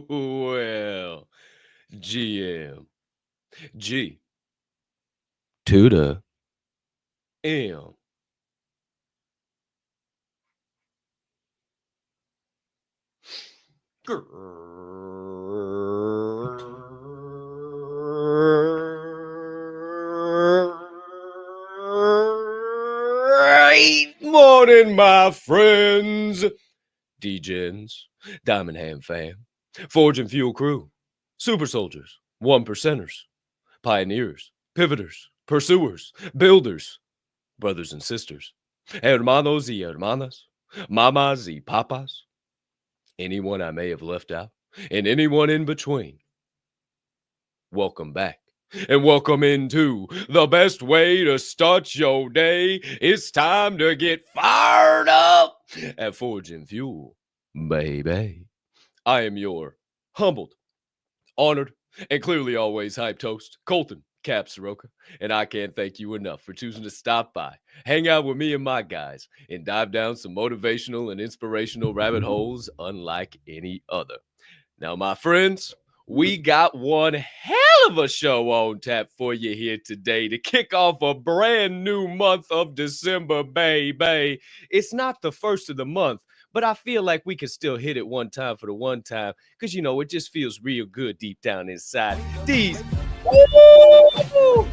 Well, GM, G to the M. Great morning, my friends. D-Gens, Diamond Ham fam, Forge and Fuel crew, super soldiers, one percenters, pioneers, pivoters, pursuers, builders, brothers and sisters, hermanos y hermanas, mamas y papas, anyone I may have left out, and anyone in between. Welcome back. And welcome into the best way to start your day. It's time to get fired up at Forge and Fuel, baby. I am your humbled, honored, and clearly always hyped host, Colton Capp Swirl One, and I can't thank you enough for choosing to stop by, hang out with me and my guys, and dive down some motivational and inspirational rabbit holes unlike any other. Now, my friends, we got one hell of a show on tap for you here today to kick off a brand new month of December, baby. It's not the first of the month, but I feel like we could still hit it one time for the one time because, you know, it just feels real good deep down inside. These. Woo!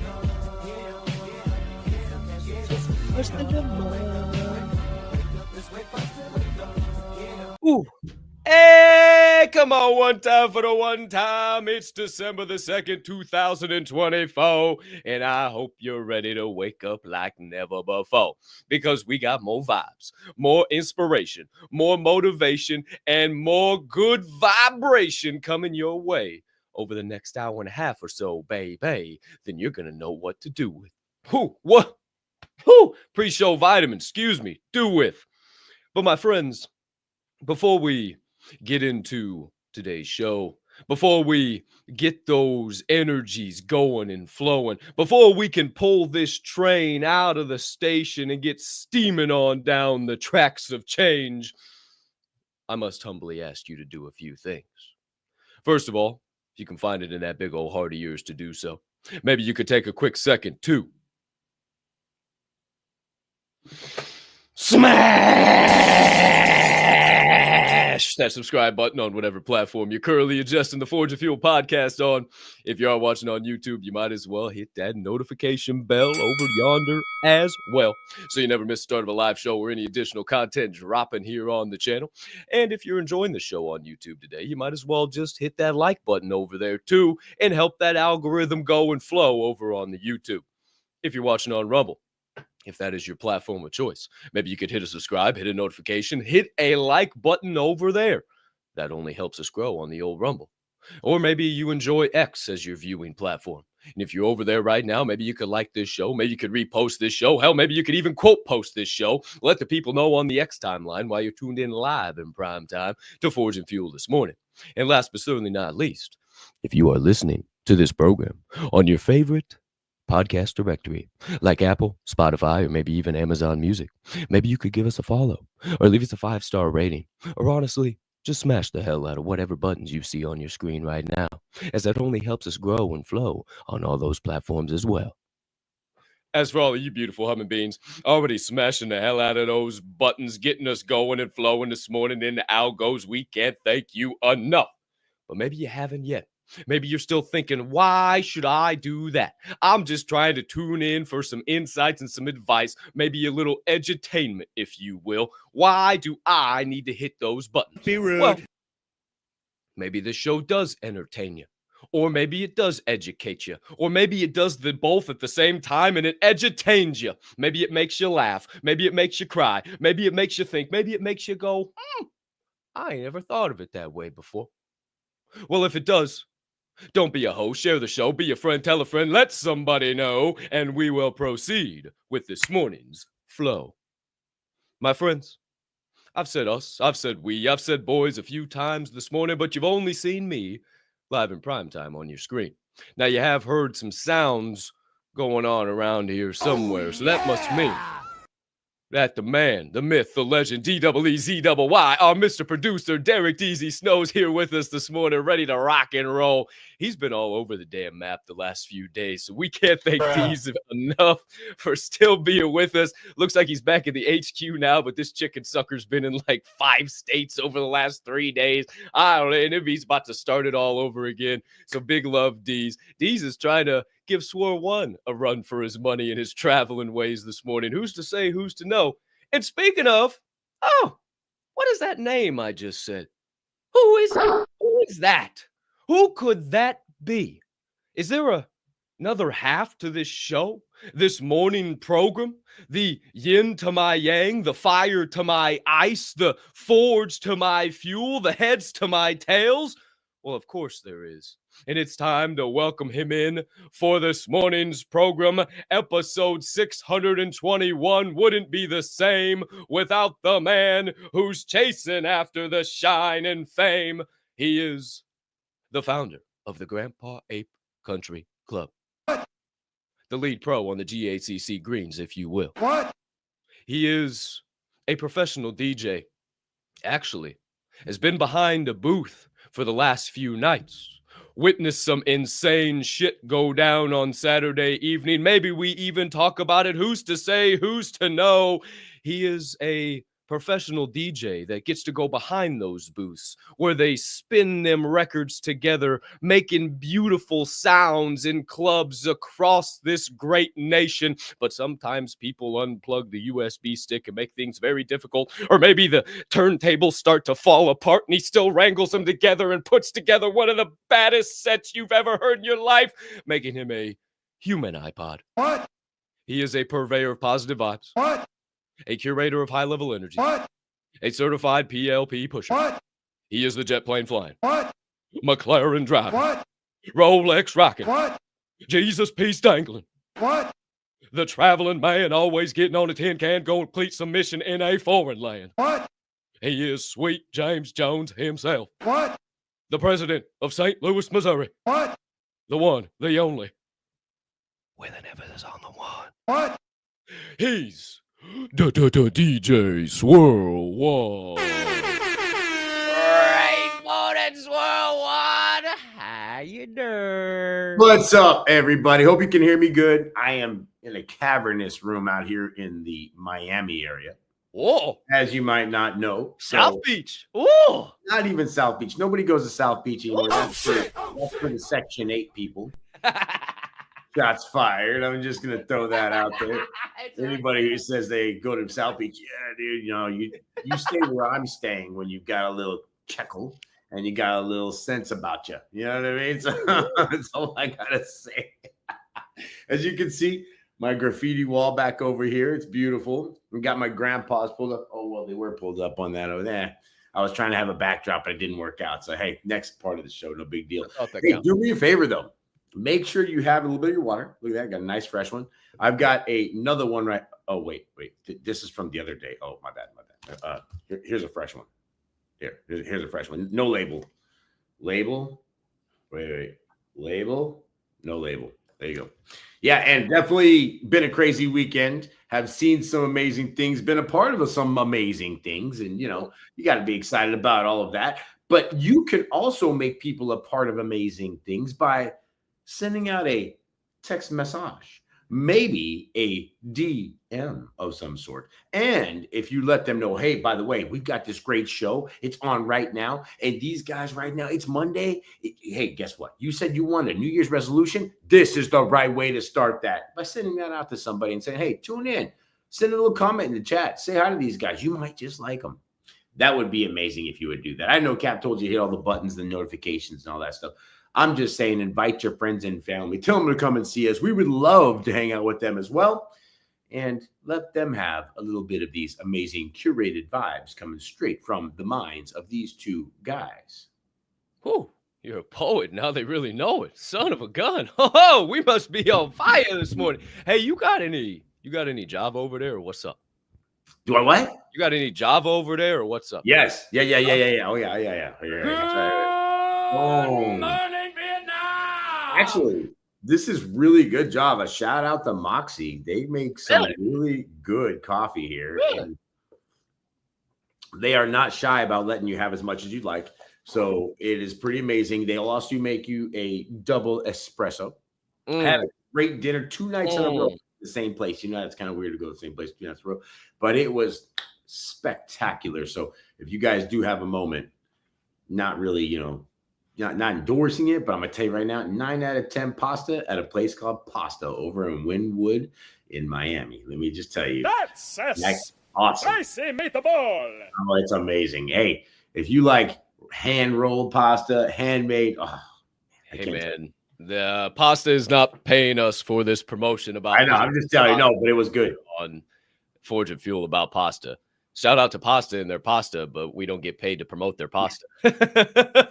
First of the month. Ooh. Hey, come on, one time for the one time. It's December the 2nd, 2024, and I hope you're ready to wake up like never before because we got more vibes, more inspiration, more motivation, and more good vibration coming your way over the next hour and a half or so, baby. Then you're going to know what to do with. Pre-show vitamins, excuse me, do with. But my friends, before we get into today's show, before we get those energies going and flowing, before we can pull this train out of the station and get steaming on down the tracks of change, I must humbly ask you to do a few things. First of all, if you can find it in that big old heart of yours to do so, maybe you could take a quick second to smash that subscribe button on whatever platform you're currently adjusting the Forge and Fuel podcast on. If you are watching on YouTube, you might as well hit that notification bell over yonder as well, so you never miss the start of a live show or any additional content dropping here on the channel. And if you're enjoying the show on YouTube today, you might as well just hit that like button over there too and help that algorithm go and flow over on the YouTube. If you're watching on Rumble, if that is your platform of choice, maybe you could hit a subscribe, hit a notification, hit a like button over there. That only helps us grow on the old Rumble. Or maybe you enjoy X as your viewing platform. And if you're over there right now, maybe you could like this show. Maybe you could repost this show. Hell, maybe you could even quote post this show. Let the people know on the X timeline while you're tuned in live in prime time to Forge and Fuel this morning. And last but certainly not least, if you are listening to this program on your favorite podcast directory like Apple, Spotify, or maybe even Amazon Music, maybe you could give us a follow or leave us a 5-star rating, or honestly, just smash the hell out of whatever buttons you see on your screen right now, as that only helps us grow and flow on all those platforms as well. As for all of you beautiful humming beings, already smashing the hell out of those buttons, getting us going and flowing this morning in the algos, we can't thank you enough. But maybe you haven't yet. Maybe you're still thinking, why should I do that? I'm just trying to tune in for some insights and some advice, maybe a little edutainment, if you will. Why do I need to hit those buttons? Be rude. Well, maybe this show does entertain you. Or maybe it does educate you. Or maybe it does the both at the same time and it edutains you. Maybe it makes you laugh. Maybe it makes you cry. Maybe it makes you think. Maybe it makes you go, I ain't never thought of it that way before. Well, if it does, don't be a host, share the show, be a friend, tell a friend, let somebody know, and we will proceed with this morning's flow. My friends, I've said us, I've said we, I've said boys a few times this morning, but you've only seen me live in prime time on your screen. Now, you have heard some sounds going on around here somewhere, so that must mean that the man, the myth, the legend, DEEZYY, our Mr. Producer, Derek DZ Snow's here with us this morning, ready to rock and roll. He's been all over the damn map the last few days, so we can't thank Deez enough for still being with us. Looks like he's back at the HQ now, but this chicken sucker's been in like 5 states over the last 3 days. I don't know, and he's about to start it all over again. So big love, Deez. Deez is trying to give Swirl One a run for his money in his traveling ways this morning. Who's to say, who's to know? And speaking of, what is that name I just said? Who is that? Who could that be? Is there another half to this show? This morning program? The yin to my yang, the fire to my ice, the forge to my fuel, the heads to my tails? Well, of course there is. And it's time to welcome him in for this morning's program. Episode 621 wouldn't be the same without the man who's chasing after the shine and fame. He is the founder of the Grandpa Ape Country Club. The lead pro on the GACC Greens, if you will. What? He is a professional DJ. Actually, has been behind a booth for the last few nights. Witness some insane shit go down on Saturday evening. Maybe we even talk about it. Who's to say? Who's to know? He is a professional DJ that gets to go behind those booths where they spin them records together, making beautiful sounds in clubs across this great nation. But sometimes people unplug the USB stick and make things very difficult, or maybe the turntables start to fall apart and he still wrangles them together and puts together one of the baddest sets you've ever heard in your life, making him a human iPod. What? He is a purveyor of positive vibes. What? A curator of high-level energy. What? A certified PLP pusher. What? He is the jet plane flying. What? McLaren driving. What? Rolex rocking. What? Jesus peace dangling. What? The traveling man always getting on a tin can going to complete some mission in a foreign land. What? He is Sweet James Jones himself. What? The president of St. Louis, Missouri. What? The one, the only. With an emphasis on the one. What? He's DJ Swirl One. Great morning, Swirl One. How you doing? What's up, everybody? Hope you can hear me good. I am in a cavernous room out here in the Miami area. Whoa. As you might not know. South Beach. Whoa. Not even South Beach. Nobody goes to South Beach anymore. That's for the Section 8 people. Shots fired. I'm just going to throw that out there. Anybody who says they go to South Beach, yeah, dude, you stay where I'm staying when you've got a little chuckle and you got a little sense about you. You know what I mean? So that's all I got to say. As you can see, my graffiti wall back over here. It's beautiful. We got my grandpa's pulled up. Oh, well, they were pulled up on that over there. I was trying to have a backdrop, but it didn't work out. So, hey, next part of the show, no big deal. Hey, do me a favor, though. Make sure you have a little bit of your water. Look at that. I got a nice fresh one. I've got another one right. Oh, wait. This is from the other day. Oh, my bad. Here's a fresh one. Here's a fresh one. No label. Label. Wait. Label. No label. There you go. Yeah, and definitely been a crazy weekend. Have seen some amazing things. Been a part of some amazing things. And, you got to be excited about all of that. But you can also make people a part of amazing things by sending out a text message, maybe a DM of some sort. And if you let them know, hey, by the way, we've got this great show. It's on right now. And these guys right now, it's Monday. Hey, guess what? You said you wanted a New Year's resolution. This is the right way to start that by sending that out to somebody and saying, hey, tune in. Send a little comment in the chat. Say hi to these guys. You might just like them. That would be amazing if you would do that. I know Cap told you to hit all the buttons, the notifications and all that stuff. I'm just saying, invite your friends and family. Tell them to come and see us. We would love to hang out with them as well. And let them have a little bit of these amazing curated vibes coming straight from the minds of these two guys. Whew, you're a poet. Now they really know it. Son of a gun. Oh, we must be on fire this morning. Hey, you got any Java over there or what's up? Do I what? You got any Java over there or what's up? Yes. Yeah. Oh, yeah. Oh. Actually, this is really good Java. Shout out to Moxie. They make some really good coffee here. Really? And they are not shy about letting you have as much as you'd like. So it is pretty amazing. They'll also make you a double espresso. Had a great dinner 2 nights in a row at the same place. It's kind of weird to go to the same place 2 nights in a row. But it was spectacular. So if you guys do have a moment, not really, not endorsing it, but I'm going to tell you right now, 9 out of 10 pasta at a place called Pasta over in Wynwood in Miami. Let me just tell you. That's awesome. Spicy meatball. Oh, it's amazing. Hey, if you like hand-rolled pasta, handmade, hey, man, the pasta is not paying us for this promotion about. I know, I'm just telling you, no, but it was good. On Forge and Fuel about pasta. Shout out to Pasta and their pasta, but we don't get paid to promote their pasta.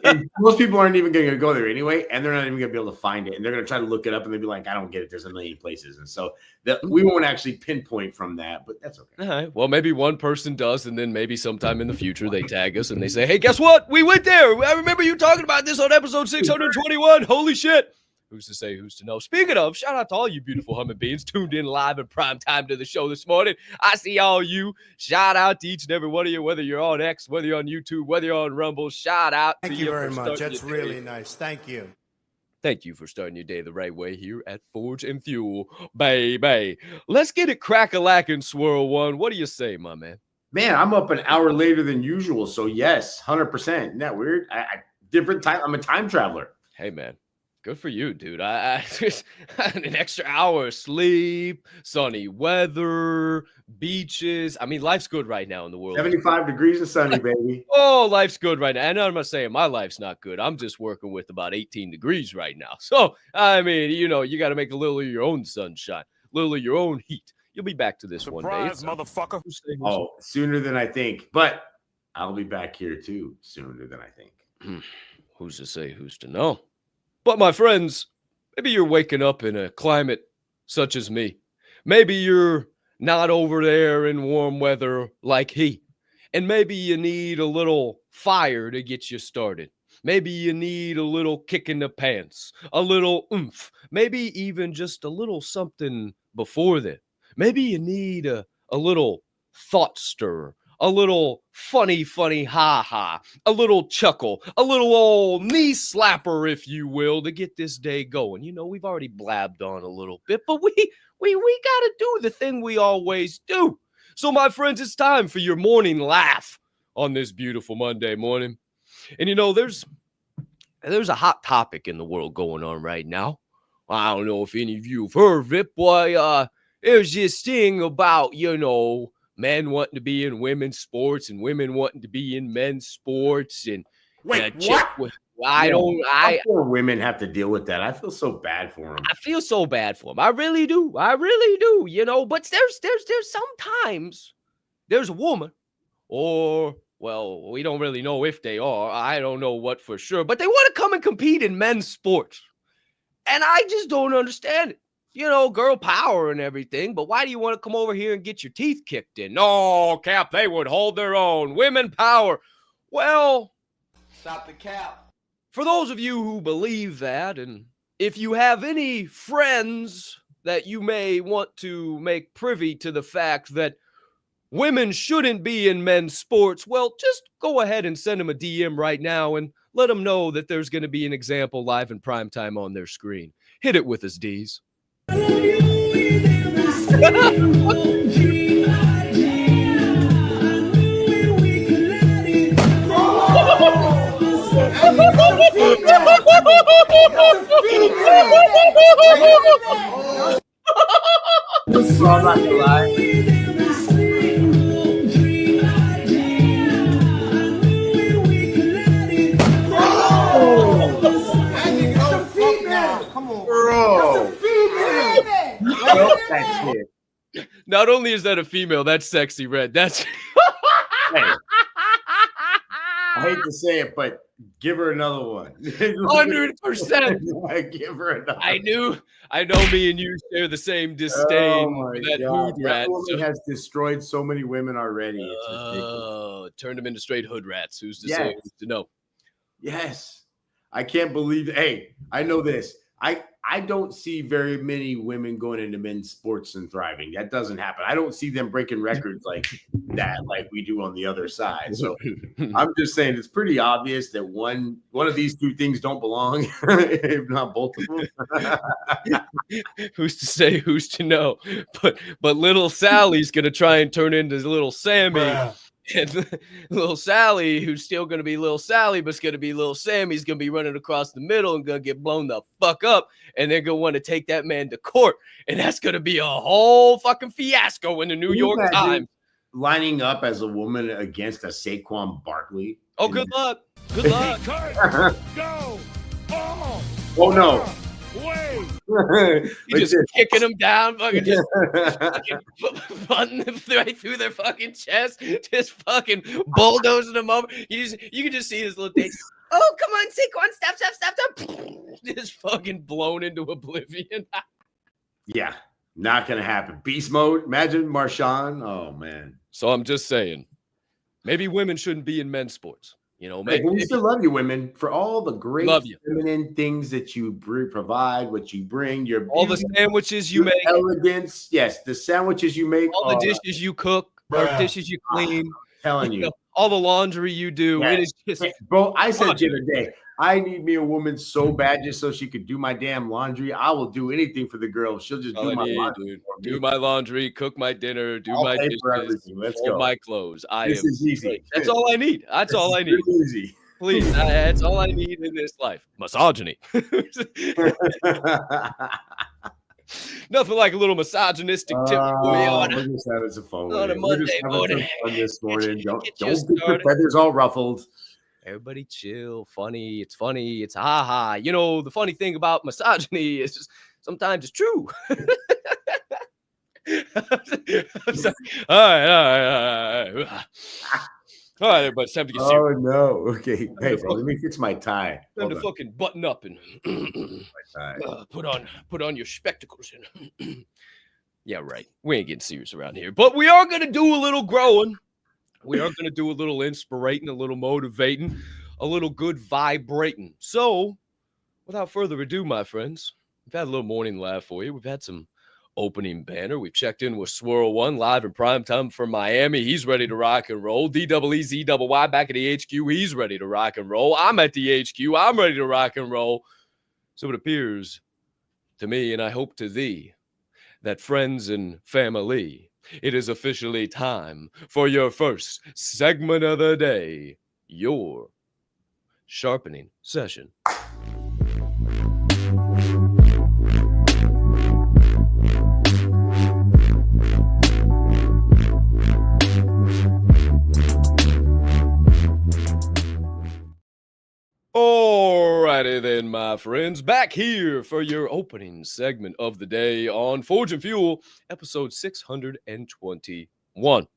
And most people aren't even going to go there anyway, and they're not even going to be able to find it. And they're going to try to look it up, and they'll be like, I don't get it. There's a million places. And so we won't actually pinpoint from that, but that's okay. All right. Well, maybe one person does, and then maybe sometime in the future they tag us and they say, hey, guess what? We went there. I remember you talking about this on episode 621. Holy shit. Who's to say, who's to know? Speaking of, shout out to all you beautiful humming beings tuned in live in prime time to the show this morning. I see all you. Shout out to each and every one of you, whether you're on X, whether you're on YouTube, whether you're on Rumble. Shout out to you. Thank you very much. That's really nice. Thank you. Thank you for starting your day the right way here at Forge and Fuel, baby. Let's get it crack-a-lackin' Swirl One. What do you say, my man? Man, I'm up an hour later than usual. So yes, 100%. Isn't that weird? Different time. I'm a time traveler. Hey, man. Good for you, dude. I just an extra hour of sleep, sunny weather, beaches. I mean, life's good right now in the world. 75 degrees and sunny, baby. Oh, life's good right now. And I'm not saying my life's not good. I'm just working with about 18 degrees right now. So, I mean, you got to make a little of your own sunshine, a little of your own heat. You'll be back to this one day. Surprise, motherfucker. Oh, sooner than I think. But I'll be back here too sooner than I think. Who's to say, who's to know? But my friends, maybe you're waking up in a climate such as me. Maybe you're not over there in warm weather like he. And maybe you need a little fire to get you started. Maybe you need a little kick in the pants, a little oomph, maybe even just a little something before then. Maybe you need a little thought stirrer, a little funny ha-ha, a little chuckle, a little old knee slapper, if you will, to get this day going. We've already blabbed on a little bit, but we got to do the thing we always do. So, my friends, it's time for your morning laugh on this beautiful Monday morning. And, there's a hot topic in the world going on right now. I don't know if any of you have heard of it, but there's this thing about, men wanting to be in women's sports and women wanting to be in men's sports. And Wait, what? Poor women have to deal with that. I feel so bad for them. I feel so bad for them. I really do. But there's sometimes there's a woman, or, well, we don't really know if they are. I don't know what for sure, but they want to come and compete in men's sports. And I just don't understand it. Girl power and everything, but why do you want to come over here and get your teeth kicked in? No, Cap, they would hold their own. Women power. Well, stop the cap. For those of you who believe that, and if you have any friends that you may want to make privy to the fact that women shouldn't be in men's sports, well, just go ahead and send them a DM right now and let them know that there's going to be an example live in prime time on their screen. Hit it with us, D's. I'm not gonna lie. That shit. Not only is that a female, that's sexy red. That's Hey, I hate to say it, but give her another one. 100%. Give her another. I know me and you share the same disdain for that hood rat. That woman has destroyed so many women already. Turned them into straight hood rats. Who's to say, who's to know? Yes. I can't believe it. Hey, I know this. I don't see very many women going into men's sports and thriving. That doesn't happen. I don't see them breaking records like that, like we do on the other side. So I'm just saying it's pretty obvious that one of these two things don't belong, if not both of them. Who's to say, who's to know? But little Sally's gonna try and turn into little Sammy. Bruh. And little Sally, who's still going to be little Sally, but it's going to be little Sammy's going to be running across the middle and going to get blown the fuck up. And they're going to want to take that man to court. And that's going to be a whole fucking fiasco in the New York Times. Lining up as a woman against a Saquon Barkley. Oh, good luck. Good luck. Go. Oh, no. Wait. You just kicking them down, fucking just fucking butting them right through their fucking chest, just fucking bulldozing them over. You can just see this little thing. Oh, come on, Saquon, stop. Just fucking blown into oblivion. Yeah, not gonna happen. Beast mode. Imagine Marshawn. Oh man. So I'm just saying, maybe women shouldn't be in men's sports. We still love you, women, for all the great feminine things that you provide, what you bring, your all the sandwiches you make, elegance. Yes, the sandwiches you make, all the dishes you cook, or dishes you clean. I'm telling you, all the laundry you do. Yeah. It is just, Hey, bro, I said the other day, I need me a woman so bad just so she could do my damn laundry. I will do anything for the girl. She'll just all do I my need, laundry dude. for me. Do my laundry, cook my dinner, do I'll my pay for dishes, everything. Let's fold go. my clothes. This is easy. great. That's all I need. That's This all is I need. real easy. Please, that's all I need in this life. Misogyny. Nothing like a little misogynistic tip for you on We're just having some fun with on a it. We're just Monday having morning. some fun this morning. Don't Get get you your started. feathers all ruffled. Everybody chill. Funny. It's funny. It's ha. You know, the funny thing about misogyny is just, sometimes it's true. All right. All right, everybody. It's time to get serious. Oh no. Okay. Hey, bro, let me fix my tie. Time Hold to on. fucking button up and Tie. put on your spectacles. And yeah, right. We ain't getting serious around here, but we are gonna do a little growing. We are gonna do a little inspirating, a little motivating, a little good vibrating. So, without further ado, my friends, we've had a little morning laugh for you. We've had some opening banner. We've checked in with Swirl One live in prime time from Miami. He's ready to rock and roll. DEEZYY back at the HQ. He's ready to rock and roll. I'm at the HQ. I'm ready to rock and roll. So it appears to me, and I hope to thee, that friends and family, it is officially time for your first segment of the day, your sharpening session. Alrighty then, my friends, back here for your opening segment of the day on Forge and Fuel, episode 621.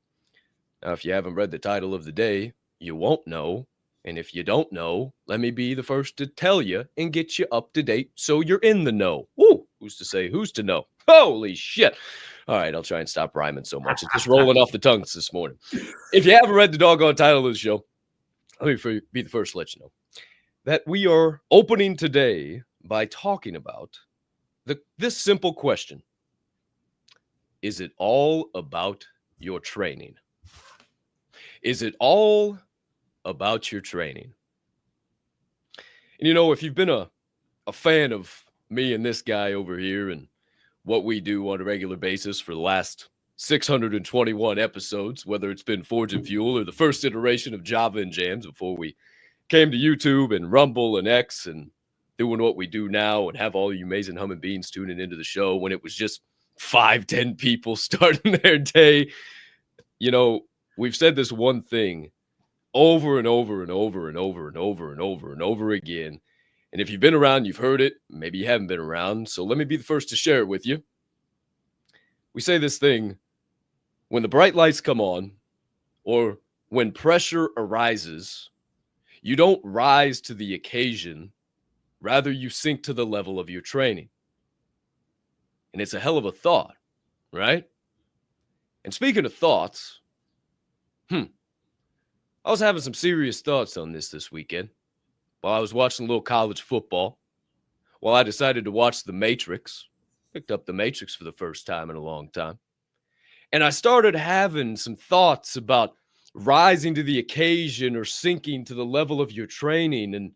Now, if you haven't read the title of the day, you won't know. And if you don't know, let me be the first to tell you and get you up to date so you're in the know. Woo! Who's to say who's to know? Holy shit. All right, I'll try and stop rhyming so much. It's just rolling off the tongues this morning. If you haven't read the doggone title of the show, let me be the first to let you know that we are opening today by talking about this simple question. Is it all about your training? Is it all about your training? And you know, if you've been a fan of me and this guy over here and what we do on a regular basis for the last 621 episodes, whether it's been Forge and Fuel or the first iteration of Java and Jams before we came to YouTube and Rumble and X and doing what we do now and have all you amazing humming beans tuning into the show when it was just 5-10 people starting their day. You know, we've said this one thing over and over and over and over and over and over and over again. And if you've been around, you've heard it. Maybe you haven't been around. So let me be the first to share it with you. We say this thing, when the bright lights come on or when pressure arises, you don't rise to the occasion, rather you sink to the level of your training. And it's a hell of a thought, right? And speaking of thoughts, I was having some serious thoughts on this weekend while I was watching a little college football, while I decided to watch The Matrix, picked up The Matrix for the first time in a long time. And I started having some thoughts about rising to the occasion or sinking to the level of your training. And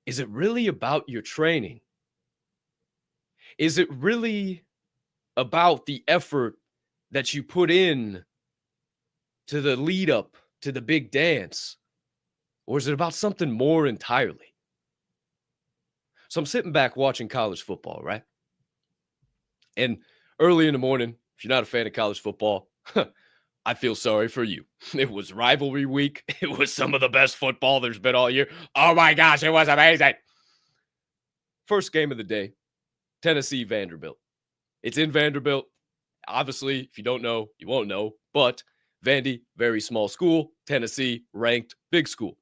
is it really about your training? Is it really about the effort that you put in to the lead up to the big dance? Or is it about something more entirely? So I'm sitting back watching college football, right? And early in the morning, if you're not a fan of college football, I feel sorry for you. It was rivalry week. It was some of the best football there's been all year. Oh my gosh, it was amazing. First game of the day, Tennessee Vanderbilt. It's in Vanderbilt. Obviously, if you don't know, you won't know. But Vandy, very small school. Tennessee, ranked big school.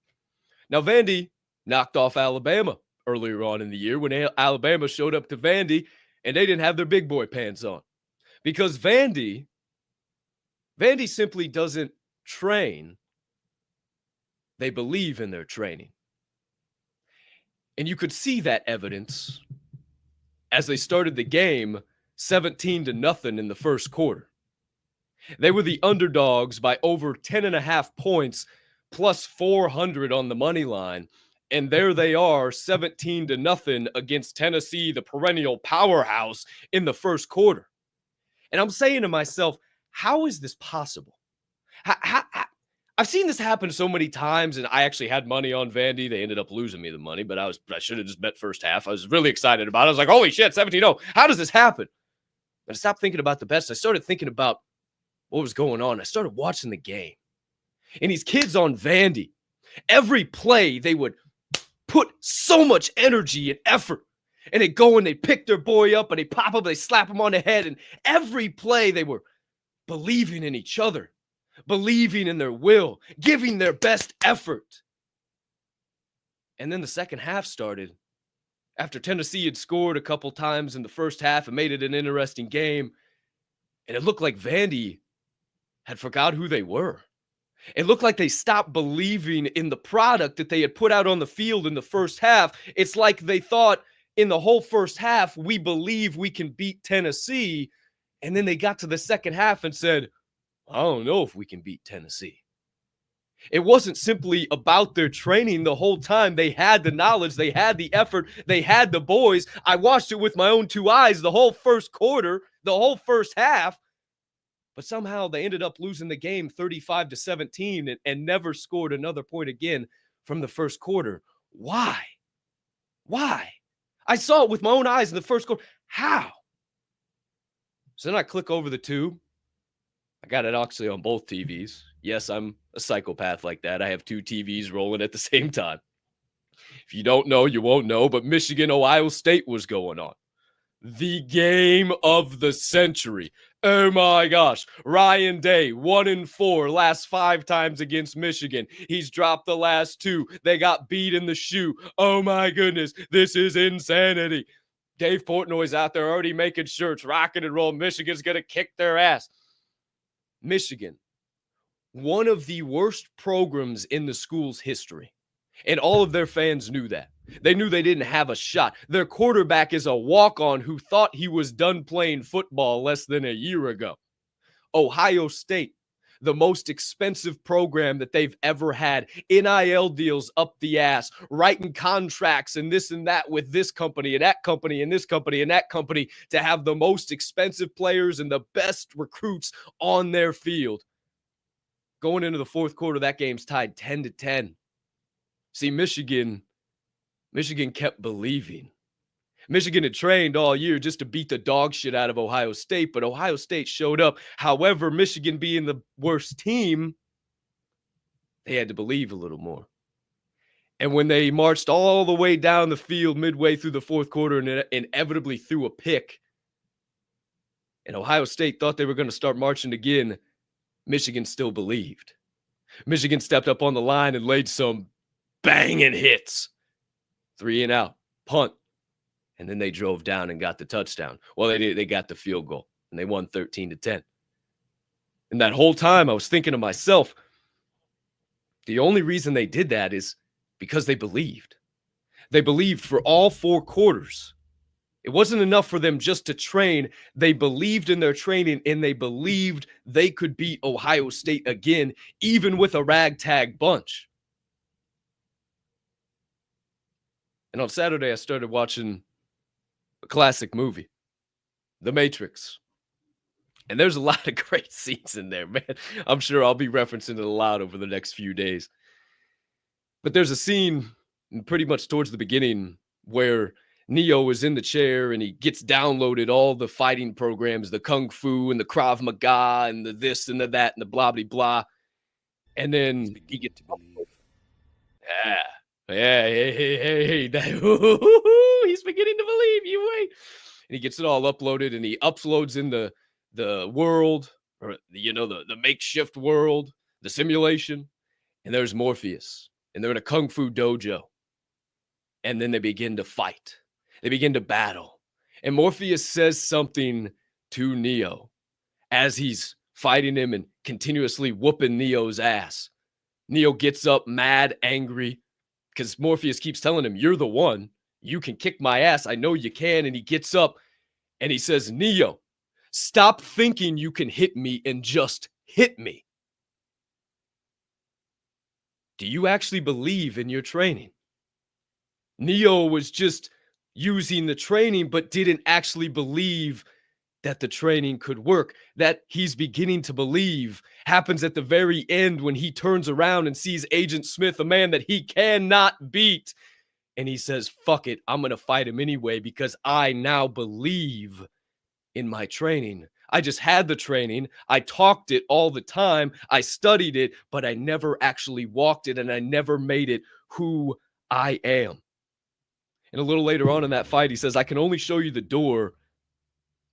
Now, Vandy knocked off Alabama earlier on in the year when Alabama showed up to Vandy and they didn't have their big boy pants on. Because Vandy simply doesn't train. They believe in their training. And you could see that evidence as they started the game 17-0 in the first quarter. They were the underdogs by over 10.5 points, plus 400 on the money line. And there they are, 17-0 against Tennessee, the perennial powerhouse, in the first quarter. And I'm saying to myself, how is this possible? I've seen this happen so many times, and I actually had money on Vandy. They ended up losing me the money, but I should have just bet first half. I was really excited about it. I was like, holy shit, 17-0. How does this happen? And I stopped thinking about the bets. I started thinking about what was going on. I started watching the game. And these kids on Vandy, every play, they would put so much energy and effort. And they go and they pick their boy up and they pop up, they slap him on the head. And every play, they were believing in each other, believing in their will, giving their best effort. And then the second half started. After Tennessee had scored a couple times in the first half and made it an interesting game, and it looked like Vandy had forgot who they were. It looked like they stopped believing in the product that they had put out on the field in the first half. It's like they thought in the whole first half, we believe we can beat Tennessee. And then they got to the second half and said, I don't know if we can beat Tennessee. It wasn't simply about their training the whole time. They had the knowledge, they had the effort, they had the boys. I watched it with my own two eyes the whole first quarter, the whole first half. But somehow they ended up losing the game 35-17 and never scored another point again from the first quarter. Why? Why? I saw it with my own eyes in the first quarter. How? So then I click over the tube. I got it actually on both TVs. Yes, I'm a psychopath like that. I have two TVs rolling at the same time. If you don't know, you won't know, but Michigan, Ohio State was going on. The game of the century. Oh my gosh. Ryan Day, 1-4, last 5 times against Michigan. He's dropped the last 2. They got beat in the shoe. Oh my goodness. This is insanity. Dave Portnoy's out there already making shirts, rocking and rolling. Michigan's going to kick their ass. Michigan, one of the worst programs in the school's history. And all of their fans knew that. They knew they didn't have a shot. Their quarterback is a walk-on who thought he was done playing football less than a year ago. Ohio State, the most expensive program that they've ever had. NIL deals up the ass, writing contracts and this and that with this company and that company and this company and that company to have the most expensive players and the best recruits on their field. Going into the fourth quarter, that game's tied 10-10. See, Michigan kept believing. Michigan had trained all year just to beat the dog shit out of Ohio State, but Ohio State showed up. However, Michigan being the worst team, they had to believe a little more. And when they marched all the way down the field midway through the fourth quarter and inevitably threw a pick, and Ohio State thought they were going to start marching again, Michigan still believed. Michigan stepped up on the line and laid some banging hits. 3 and out, punt. And then they drove down and got the touchdown. Well, they got the field goal, and they won 13-10. And that whole time I was thinking to myself, the only reason they did that is because they believed. They believed for all 4 quarters. It wasn't enough for them just to train. They believed in their training, and they believed they could beat Ohio State again, even with a ragtag bunch. And on Saturday, I started watching a classic movie, The Matrix. And there's a lot of great scenes in there, man. I'm sure I'll be referencing it a lot over the next few days. But there's a scene pretty much towards the beginning where Neo is in the chair and he gets downloaded all the fighting programs, the Kung Fu and the Krav Maga and the this and the that and the blah, blah, blah. And then he gets to believe. Yeah, hey. He's beginning to believe, you wait. And he gets it all uploaded and he uploads in the world, or the makeshift world, the simulation. And there's Morpheus. And they're in a Kung Fu dojo. And then they begin to fight. They begin to battle. And Morpheus says something to Neo as he's fighting him and continuously whooping Neo's ass. Neo gets up mad, angry, because Morpheus keeps telling him, you're the one. You can kick my ass. I know you can. And he gets up and he says, Neo, Stop thinking you can hit me and just hit me. Do you actually believe in your training? Neo was just using the training, but didn't actually believe that the training could work. That he's beginning to believe happens at the very end when he turns around and sees Agent Smith, a man that he cannot beat. And he says, fuck it, I'm going to fight him anyway because I now believe in my training. I just had the training. I talked it all the time. I studied it, but I never actually walked it and I never made it who I am. And a little later on in that fight, he says, I can only show you the door,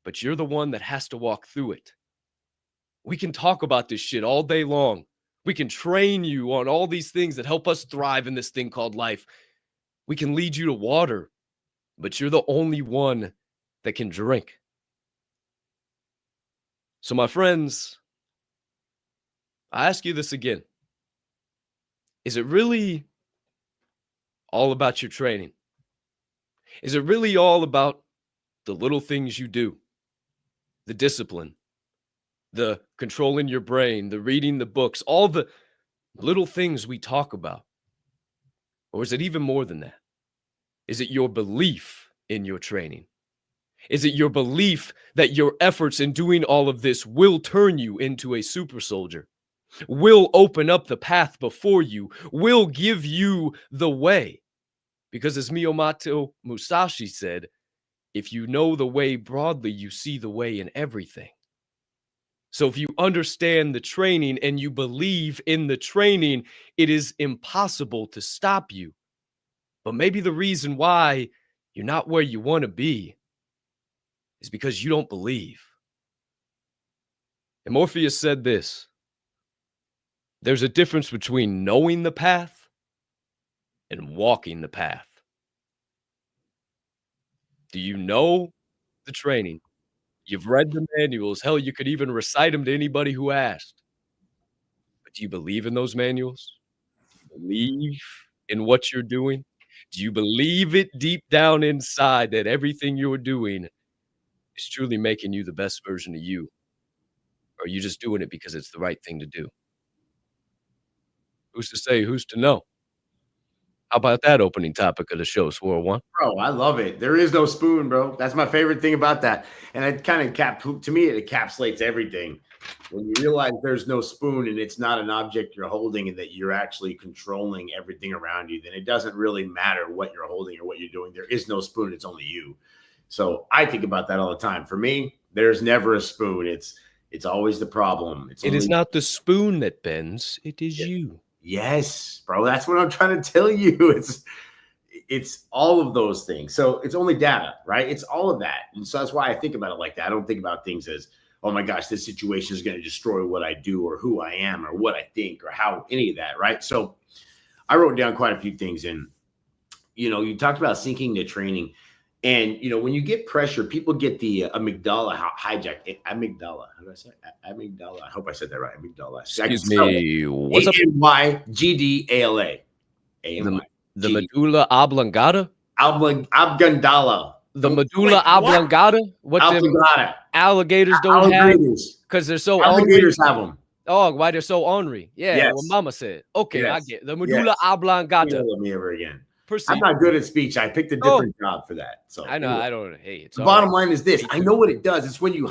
but you're the one that has to walk through it. We can talk about this shit all day long. We can train you on all these things that help us thrive in this thing called life. We can lead you to water, but you're the only one that can drink. So, my friends, I ask you this again. Is it really all about your training? Is it really all about the little things you do? The discipline, the controlling your brain, the reading the books, all the little things we talk about? Or is it even more than that? Is it your belief in your training? Is it your belief that your efforts in doing all of this will turn you into a super soldier, will open up the path before you, will give you the way? Because as Miyamoto Musashi said, if you know the way broadly, you see the way in everything. So if you understand the training and you believe in the training, it is impossible to stop you. But maybe the reason why you're not where you want to be is because you don't believe. And Morpheus said this: there's a difference between knowing the path and walking the path. Do you know the training? You've read the manuals. Hell, you could even recite them to anybody who asked. But do you believe in those manuals? Do you believe in what you're doing? Do you believe it deep down inside that everything you're doing is truly making you the best version of you? Or are you just doing it because it's the right thing to do? Who's to say? Who's to know? How about that opening topic of the show, Swirl One? Bro, I love it. There is no spoon, bro. That's my favorite thing about that. And it kind of to me, it encapsulates everything. When you realize there's no spoon and it's not an object you're holding and that you're actually controlling everything around you, then it doesn't really matter what you're holding or what you're doing. There is no spoon. It's only you. So I think about that all the time. For me, there's never a spoon. It's always the problem. It is not the spoon that bends. It is you. Yes, bro. That's what I'm trying to tell you. It's all of those things. So it's only data, right? It's all of that. And so that's why I think about it like that. I don't think about things as, oh my gosh, this situation is going to destroy what I do or who I am or what I think or how any of that, right? So I wrote down quite a few things. And, you talked about syncing the training. And, when you get pressure, people get the amygdala hijack. Amygdala. How do I say it? Amygdala. I hope I said that right. Amygdala. Excuse me. What's up? A-M-Y-G-D-A-L-A. The medulla oblongata? Oblongata. The medulla oblongata? What them alligators don't have? Because they're so alligators ornery. Have them. Oh, why they're so ornery. Yeah, yes. What Mama said. Okay, yes. I get it. The medulla oblongata. Me ever again. Proceed. I'm not good at speech. I picked a different job for that. So I know. Anyway. I don't. Hey, it's the bottom line is this. I know what it does. It's when your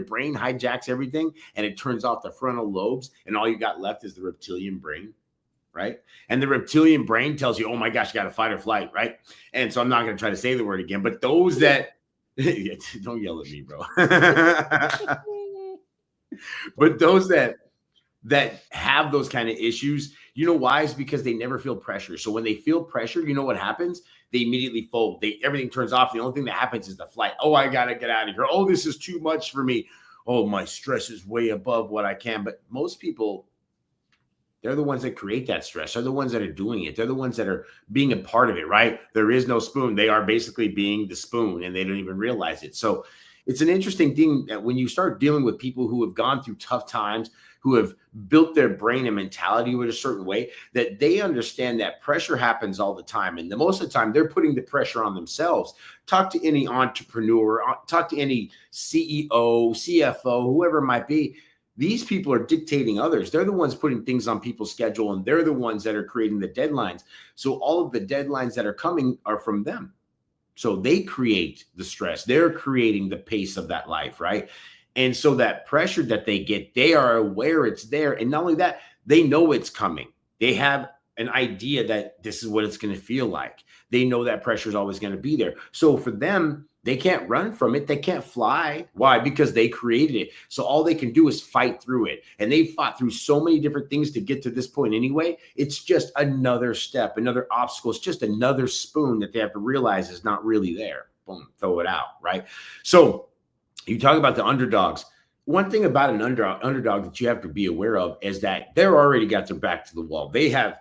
brain hijacks everything and it turns off the frontal lobes and all you got left is the reptilian brain, right? And the reptilian brain tells you, oh my gosh, you got to fight or flight, right? And so I'm not going to try to say the word again, but those that don't yell at me, bro. But those that have those kind of issues, you know why? Is because they never feel pressure. So when they feel pressure, you know what happens? They immediately fold. Everything turns off. The only thing that happens is the flight. Oh, I got to get out of here. Oh, this is too much for me. Oh, my stress is way above what I can. But most people, they're the ones that create that stress. They're the ones that are doing it. They're the ones that are being a part of it, right? There is no spoon. They are basically being the spoon and they don't even realize it. So it's an interesting thing that when you start dealing with people who have gone through tough times, who have built their brain and mentality in a certain way that they understand that pressure happens all the time. And most of the time, they're putting the pressure on themselves. Talk to any entrepreneur, talk to any CEO, CFO, whoever it might be. These people are dictating others. They're the ones putting things on people's schedule, and they're the ones that are creating the deadlines. So all of the deadlines that are coming are from them. So they create the stress. They're creating the pace of that life, right? And so that pressure that they get, they are aware it's there. And not only that, they know it's coming. They have an idea that this is what it's going to feel like. They know that pressure is always going to be there. So for them, they can't run from it. They can't fly. Why? Because they created it. So all they can do is fight through it. And they fought through so many different things to get to this point anyway. It's just another step, another obstacle. It's just another spoon that they have to realize is not really there. Boom, throw it out, right? So you talk about the underdogs. One thing about an underdog that you have to be aware of is that they're already got their back to the wall. They have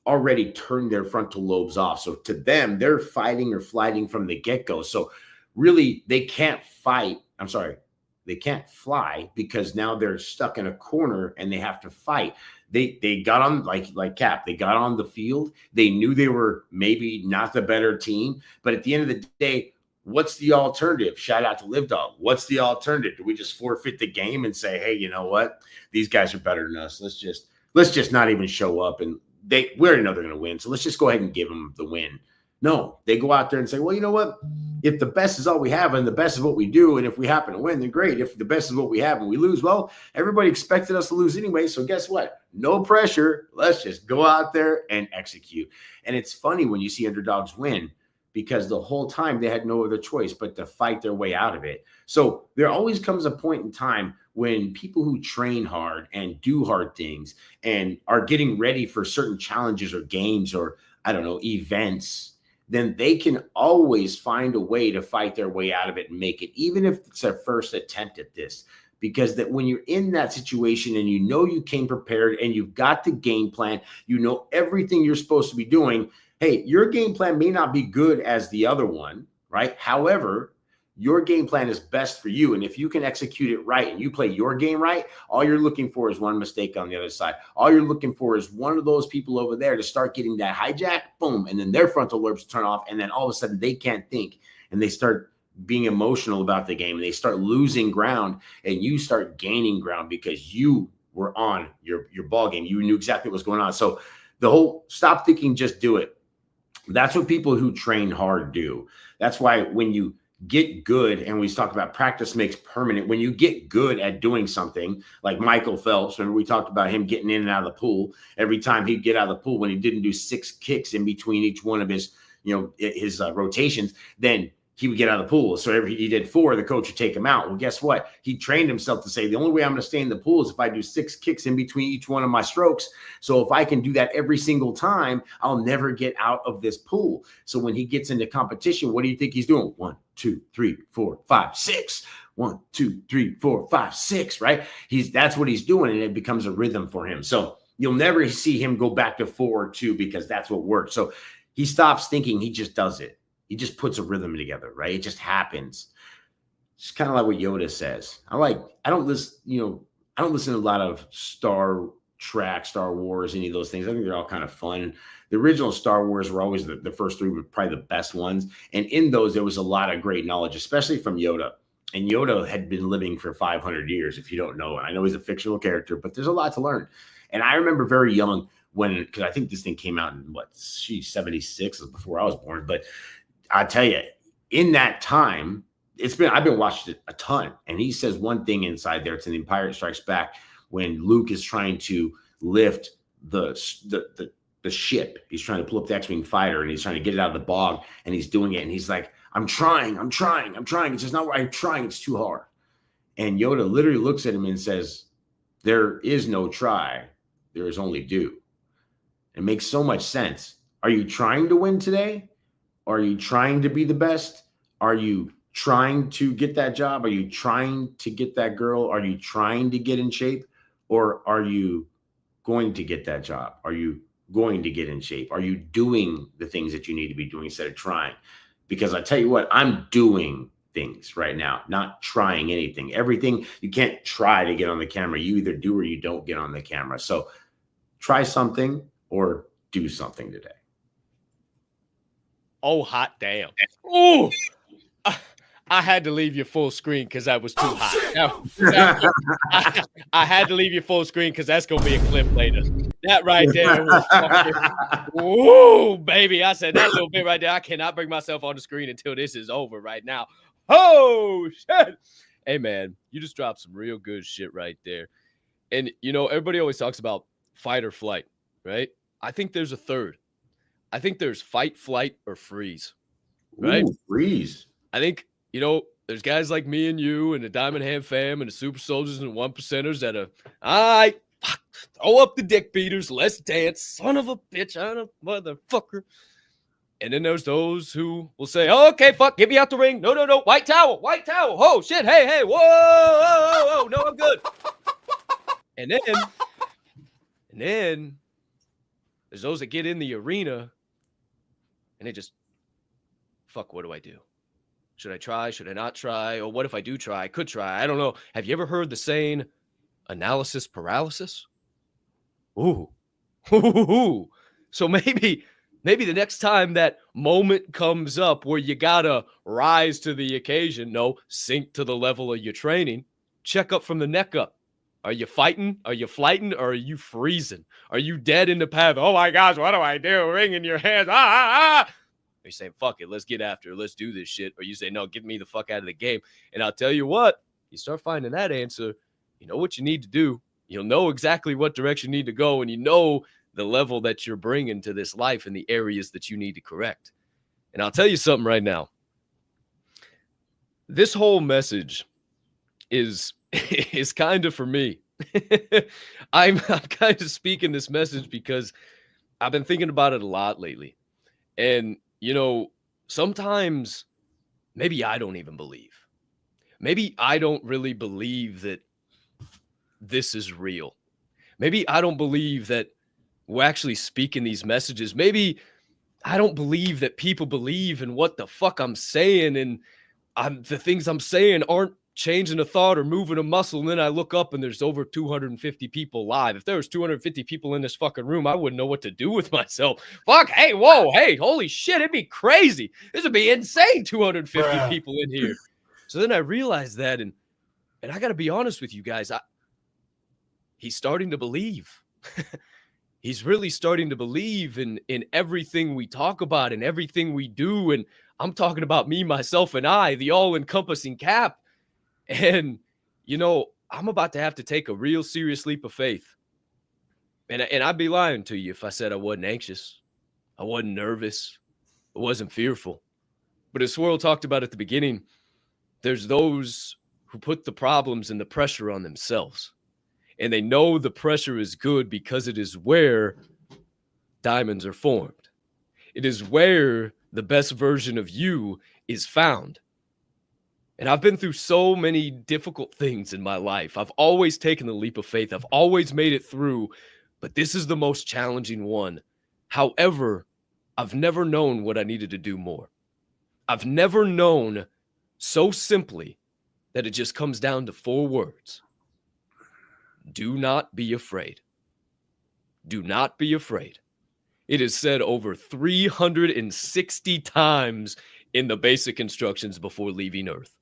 already turned their frontal lobes off. So to them, they're fighting or flighting from the get-go. So really, they can't fight. I'm sorry, they can't fly because now they're stuck in a corner and they have to fight. They got on like Capp. They got on the field. They knew they were maybe not the better team, but at the end of the day, what's the alternative? Shout out to Live Dog. What's the alternative? Do we just forfeit the game and say, hey, you know what? These guys are better than us. Let's just not even show up, and we already know they're going to win. So let's just go ahead and give them the win. No, they go out there and say, well, you know what? If the best is all we have and the best is what we do, and if we happen to win, then great. If the best is what we have and we lose, well, everybody expected us to lose anyway. So guess what? No pressure. Let's just go out there and execute. And it's funny when you see underdogs win because the whole time they had no other choice but to fight their way out of it. So there always comes a point in time when people who train hard and do hard things and are getting ready for certain challenges or games or, I don't know, events, then they can always find a way to fight their way out of it and make it, even if it's their first attempt at this. Because that when you're in that situation and you know you came prepared and you've got the game plan, you know everything you're supposed to be doing, hey, your game plan may not be good as the other one, right? However, your game plan is best for you. And if you can execute it right and you play your game right, all you're looking for is one mistake on the other side. All you're looking for is one of those people over there to start getting that hijack, boom, and then their frontal lobes turn off. And then all of a sudden they can't think and they start being emotional about the game and they start losing ground and you start gaining ground because you were on your ball game. You knew exactly what was going on. So the whole stop thinking, just do it. That's what people who train hard do. That's why when you get good, and we talk about practice makes permanent. When you get good at doing something, like Michael Phelps, remember we talked about him getting in and out of the pool. Every time he'd get out of the pool, when he didn't do 6 kicks in between each one of his, his rotations, then he would get out of the pool. So he did 4, the coach would take him out. Well, guess what? He trained himself to say, the only way I'm going to stay in the pool is if I do 6 kicks in between each one of my strokes. So if I can do that every single time, I'll never get out of this pool. So when he gets into competition, what do you think he's doing? 1, 2, 3, 4, 5, 6. 1, 2, 3, 4, 5, 6, right? That's what he's doing, and it becomes a rhythm for him. So you'll never see him go back to 4 or 2 because that's what works. So he stops thinking, he just does it. He just puts a rhythm together, right? It just happens. It's kind of like what Yoda says. I don't listen to a lot of Star Trek, Star Wars, any of those things. I think they're all kind of fun. The original Star Wars were always the first 3 were probably the best ones. And in those, there was a lot of great knowledge, especially from Yoda. And Yoda had been living for 500 years, if you don't know. And I know he's a fictional character, but there's a lot to learn. And I remember very young because I think this thing came out in 76, was before I was born. But I tell you, in that time, I've been watching it a ton. And he says one thing inside there. It's in The Empire Strikes Back when Luke is trying to lift the ship. He's trying to pull up the X-Wing fighter and he's trying to get it out of the bog and he's doing it. And he's like, I'm trying. It's just not what I'm trying. It's too hard. And Yoda literally looks at him and says, there is no try. There is only do. It makes so much sense. Are you trying to win today? Are you trying to be the best? Are you trying to get that job? Are you trying to get that girl? Are you trying to get in shape? Or are you going to get that job? Are you going to get in shape? Are you doing the things that you need to be doing instead of trying? Because I tell you what, I'm doing things right now, not trying anything. Everything, you can't try to get on the camera. You either do or you don't get on the camera. So try something or do something today. Oh, hot damn. Ooh. I had to leave you full screen because that was too hot. I had to leave you full screen because that's going to be a clip later. That right there was fucking, woo, baby. I said that little bit right there. I cannot bring myself on the screen until this is over right now. Oh, shit. Hey, man, you just dropped some real good shit right there. And, you know, everybody always talks about fight or flight, right? I think there's a third. I think there's fight, flight, or freeze, right? Ooh, freeze. I think, you know, there's guys like me and you and the Diamond Hand fam and the Super Soldiers and the 1%ers that are, all right, throw up the dick beaters, let's dance, son of a bitch, I don't motherfucker. And then there's those who will say, oh, okay, fuck, get me out the ring. No, white towel. Oh, shit, hey, whoa, no, I'm good. And then there's those that get in the arena and they just, fuck, what do I do? Should I try? Should I not try? Or what if I do try? I could try. I don't know. Have you ever heard the saying analysis paralysis? Ooh. So maybe the next time that moment comes up where you gotta rise to the occasion, sink to the level of your training, check up from the neck up. Are you fighting? Are you flighting? Or are you freezing? Are you dead in the path? Oh my gosh, what do I do? Ring in your hands. You're saying, fuck it, let's get after it. Let's do this shit. Or you say, no, get me the fuck out of the game. And I'll tell you what, you start finding that answer, you know what you need to do. You'll know exactly what direction you need to go, and you know the level that you're bringing to this life and the areas that you need to correct. And I'll tell you something right now. This whole message is kind of for me. I'm kind of speaking this message because I've been thinking about it a lot lately. And you know, sometimes maybe I don't even believe. Maybe I don't really believe that this is real. Maybe I don't believe that we're actually speaking these messages. Maybe I don't believe that people believe in what the fuck I'm saying, and the things I'm saying aren't changing a thought or moving a muscle. And then I look up and there's over 250 people live. If there was 250 people in this fucking room, I wouldn't know what to do with myself. Fuck, hey, whoa, hey, holy shit, it'd be crazy. This would be insane, 250 people in here. So then I realized that, and I got to be honest with you guys, he's starting to believe. He's really starting to believe in everything we talk about and everything we do. And I'm talking about me, myself, and I, the all-encompassing Capp. And, you know, I'm about to have to take a real serious leap of faith. And I'd be lying to you if I said I wasn't anxious. I wasn't nervous. I wasn't fearful. But as Swirl talked about at the beginning, there's those who put the problems and the pressure on themselves. And they know the pressure is good because it is where diamonds are formed. It is where the best version of you is found. And I've been through so many difficult things in my life. I've always taken the leap of faith. I've always made it through, but this is the most challenging one. However, I've never known what I needed to do more. I've never known so simply that it just comes down to 4 words. Do not be afraid. Do not be afraid. It is said over 360 times in the basic instructions before leaving Earth.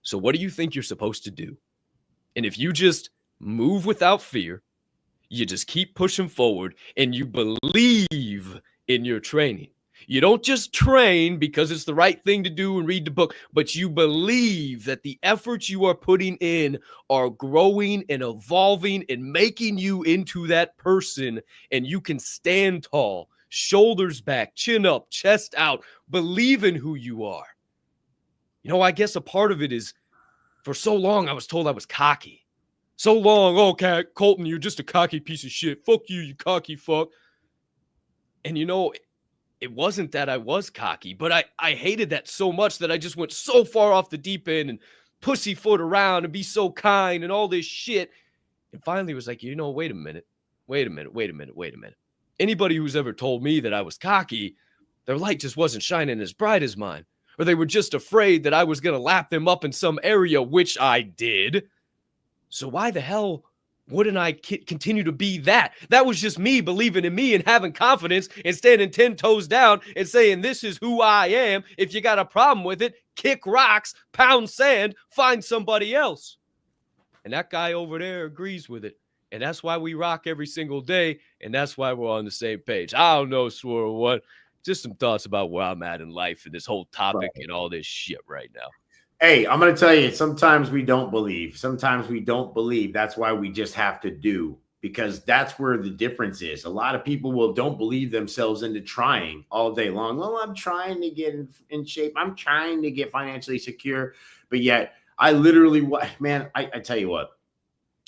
So what do you think you're supposed to do? And if you just move without fear, you just keep pushing forward and you believe in your training. You don't just train because it's the right thing to do and read the book, but you believe that the efforts you are putting in are growing and evolving and making you into that person, and you can stand tall, shoulders back, chin up, chest out, believe in who you are. You know, I guess a part of it is for so long I was told I was cocky. So long, okay, Colton, you're just a cocky piece of shit. Fuck you, you cocky fuck. And you know, it wasn't that I was cocky, but I hated that so much that I just went so far off the deep end and pussyfoot around and be so kind and all this shit. And finally was like, you know, wait a minute. Anybody who's ever told me that I was cocky, their light just wasn't shining as bright as mine. or they were just afraid that I was going to lap them up in some area, which I did. So why the hell wouldn't I continue to be that? That was just me believing in me and having confidence and standing 10 toes down and saying, this is who I am. If you got a problem with it, kick rocks, pound sand, find somebody else. And that guy over there agrees with it. And that's why we rock every single day. And that's why we're on the same page. I don't know, Swirl One. Just some thoughts about where I'm at in life and this whole topic and all this shit right now. Hey, I'm going to tell you, sometimes we don't believe. Sometimes we don't believe. That's why we just have to do, because that's where the difference is. A lot of people don't believe themselves into trying all day long. Well, I'm trying to get in shape. I'm trying to get financially secure. But yet I literally, man, I tell you what,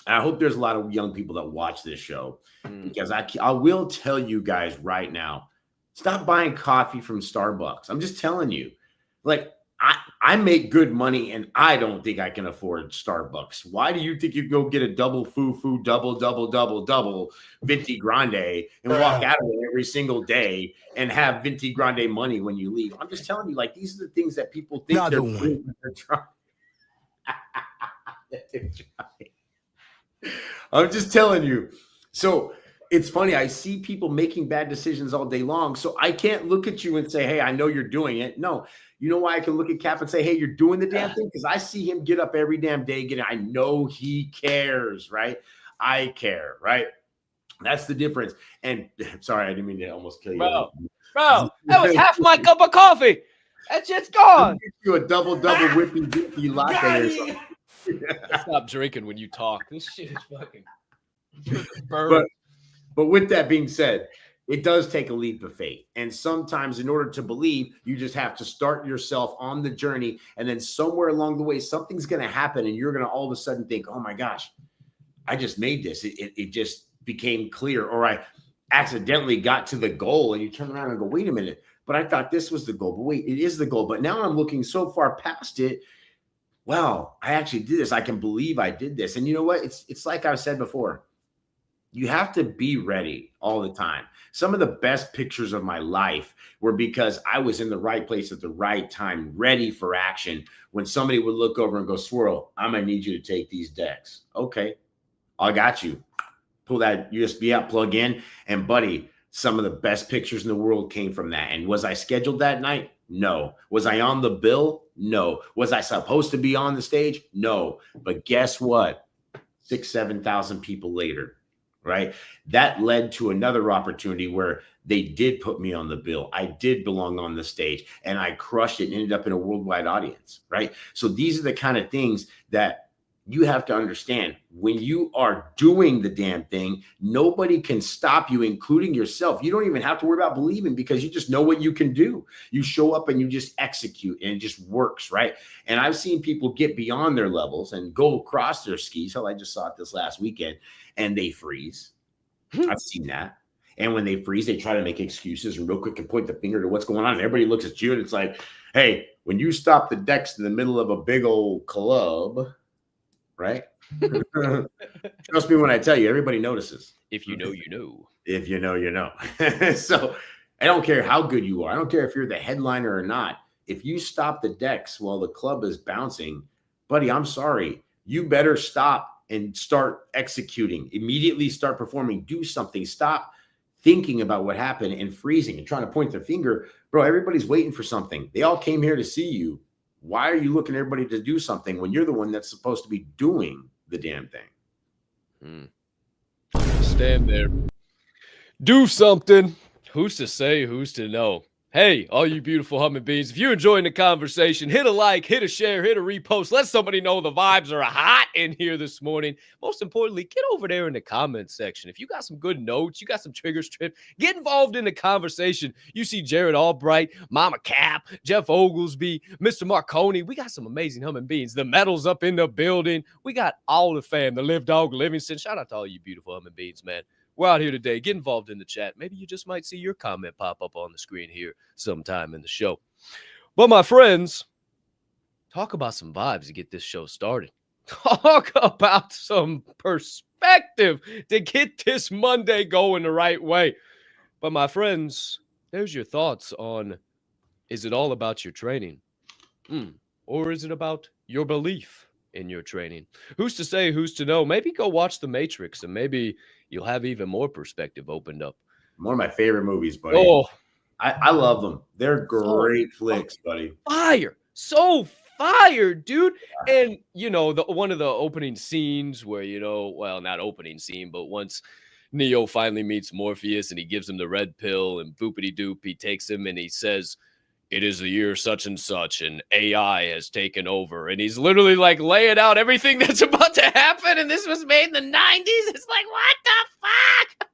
I hope there's a lot of young people that watch this show, because I will tell you guys right now, stop buying coffee from Starbucks. I'm just telling you, like, I make good money and I don't think I can afford Starbucks. Why do you think you go get a double double Venti Grande and walk out of it every single day and have Venti Grande money when you leave? I'm just telling you, like, these are the things that people think they're doing. They're trying. I'm just telling you. So it's funny. I see people making bad decisions all day long. So I can't look at you and say, hey, I know you're doing it. No. You know why I can look at Capp and say, hey, you're doing the damn thing? Because I see him get up every damn day. I know he cares, right? I care, right? That's the difference. And sorry, I didn't mean to almost kill you. Bro, that was half my cup of coffee. That shit's gone. You a double whipping latte or something. Stop drinking when you talk. This shit is fucking but with that being said, it does take a leap of faith. And sometimes in order to believe, you just have to start yourself on the journey. And then somewhere along the way, something's going to happen. And you're going to all of a sudden think, oh my gosh, I just made this. It just became clear. Or I accidentally got to the goal. And you turn around and go, wait a minute, but I thought this was the goal. But wait, it is the goal. But now I'm looking so far past it. Wow, I actually did this. I can believe I did this. And you know what? It's like I've said before. You have to be ready all the time. Some of the best pictures of my life were because I was in the right place at the right time, ready for action. When somebody would look over and go, Swirl, I'm going to need you to take these decks. Okay, I got you. Pull that USB out, plug in. And buddy, some of the best pictures in the world came from that. And was I scheduled that night? No. Was I on the bill? No. Was I supposed to be on the stage? No. But guess what? 6,000-7,000 people later. Right. That led to another opportunity where they did put me on the bill. I did belong on the stage and I crushed it and ended up in a worldwide audience. Right. So these are the kind of things that you have to understand. When you are doing the damn thing, nobody can stop you, including yourself. You don't even have to worry about believing, because you just know what you can do. You show up and you just execute and it just works. Right. And I've seen people get beyond their levels and go across their skis. Hell, I just saw it this last weekend. And they freeze. I've seen that. And when they freeze, they try to make excuses and real quick and point the finger to what's going on. And everybody looks at you and it's like, hey, when you stop the decks in the middle of a big old club, right? Trust me when I tell you, everybody notices. If you know, you know. If you know, you know. So I don't care how good you are. I don't care if you're the headliner or not. If you stop the decks while the club is bouncing, buddy, I'm sorry. You better stop and start executing. Immediately start performing. Do something. Stop thinking about what happened and freezing and trying to point their finger. Bro, everybody's waiting for something. They all came here to see you. Why are you looking at everybody to do something when you're the one that's supposed to be doing the damn thing? Stand there. Do something. Who's to say? Who's to know? Hey, all you beautiful humming beans, if you're enjoying the conversation, hit a like, hit a share, hit a repost. Let somebody know the vibes are hot in here this morning. Most importantly, get over there in the comments section. If you got some good notes, you got some triggers, get involved in the conversation. You see Jared Albright, Mama Capp, Jeff Oglesby, Mr. Marconi. We got some amazing humming beans. The Metal's up in the building. We got all the fam, the Live Dog Livingston. Shout out to all you beautiful humming beans, man. We're out here today. Get involved in the chat. Maybe you just might see your comment pop up on the screen here sometime in the show. But my friends, talk about some vibes to get this show started. Talk about some perspective to get this Monday going the right way. But my friends, there's your thoughts on, is it all about your training? Or is it about your belief in your training? Who's to say, who's to know? Maybe go watch The Matrix and maybe you'll have even more perspective opened up. One of my favorite movies, buddy. Oh, I love them. They're great flicks, buddy. Fire. So fire, dude. And, one of the opening scenes where, well, not opening scene, but once Neo finally meets Morpheus and he gives him the red pill and boopity doop, he takes him and he says, it is the year such and such, and AI has taken over. And he's literally like laying out everything that's about to happen. And this was made in the 90s. It's like, what the fuck?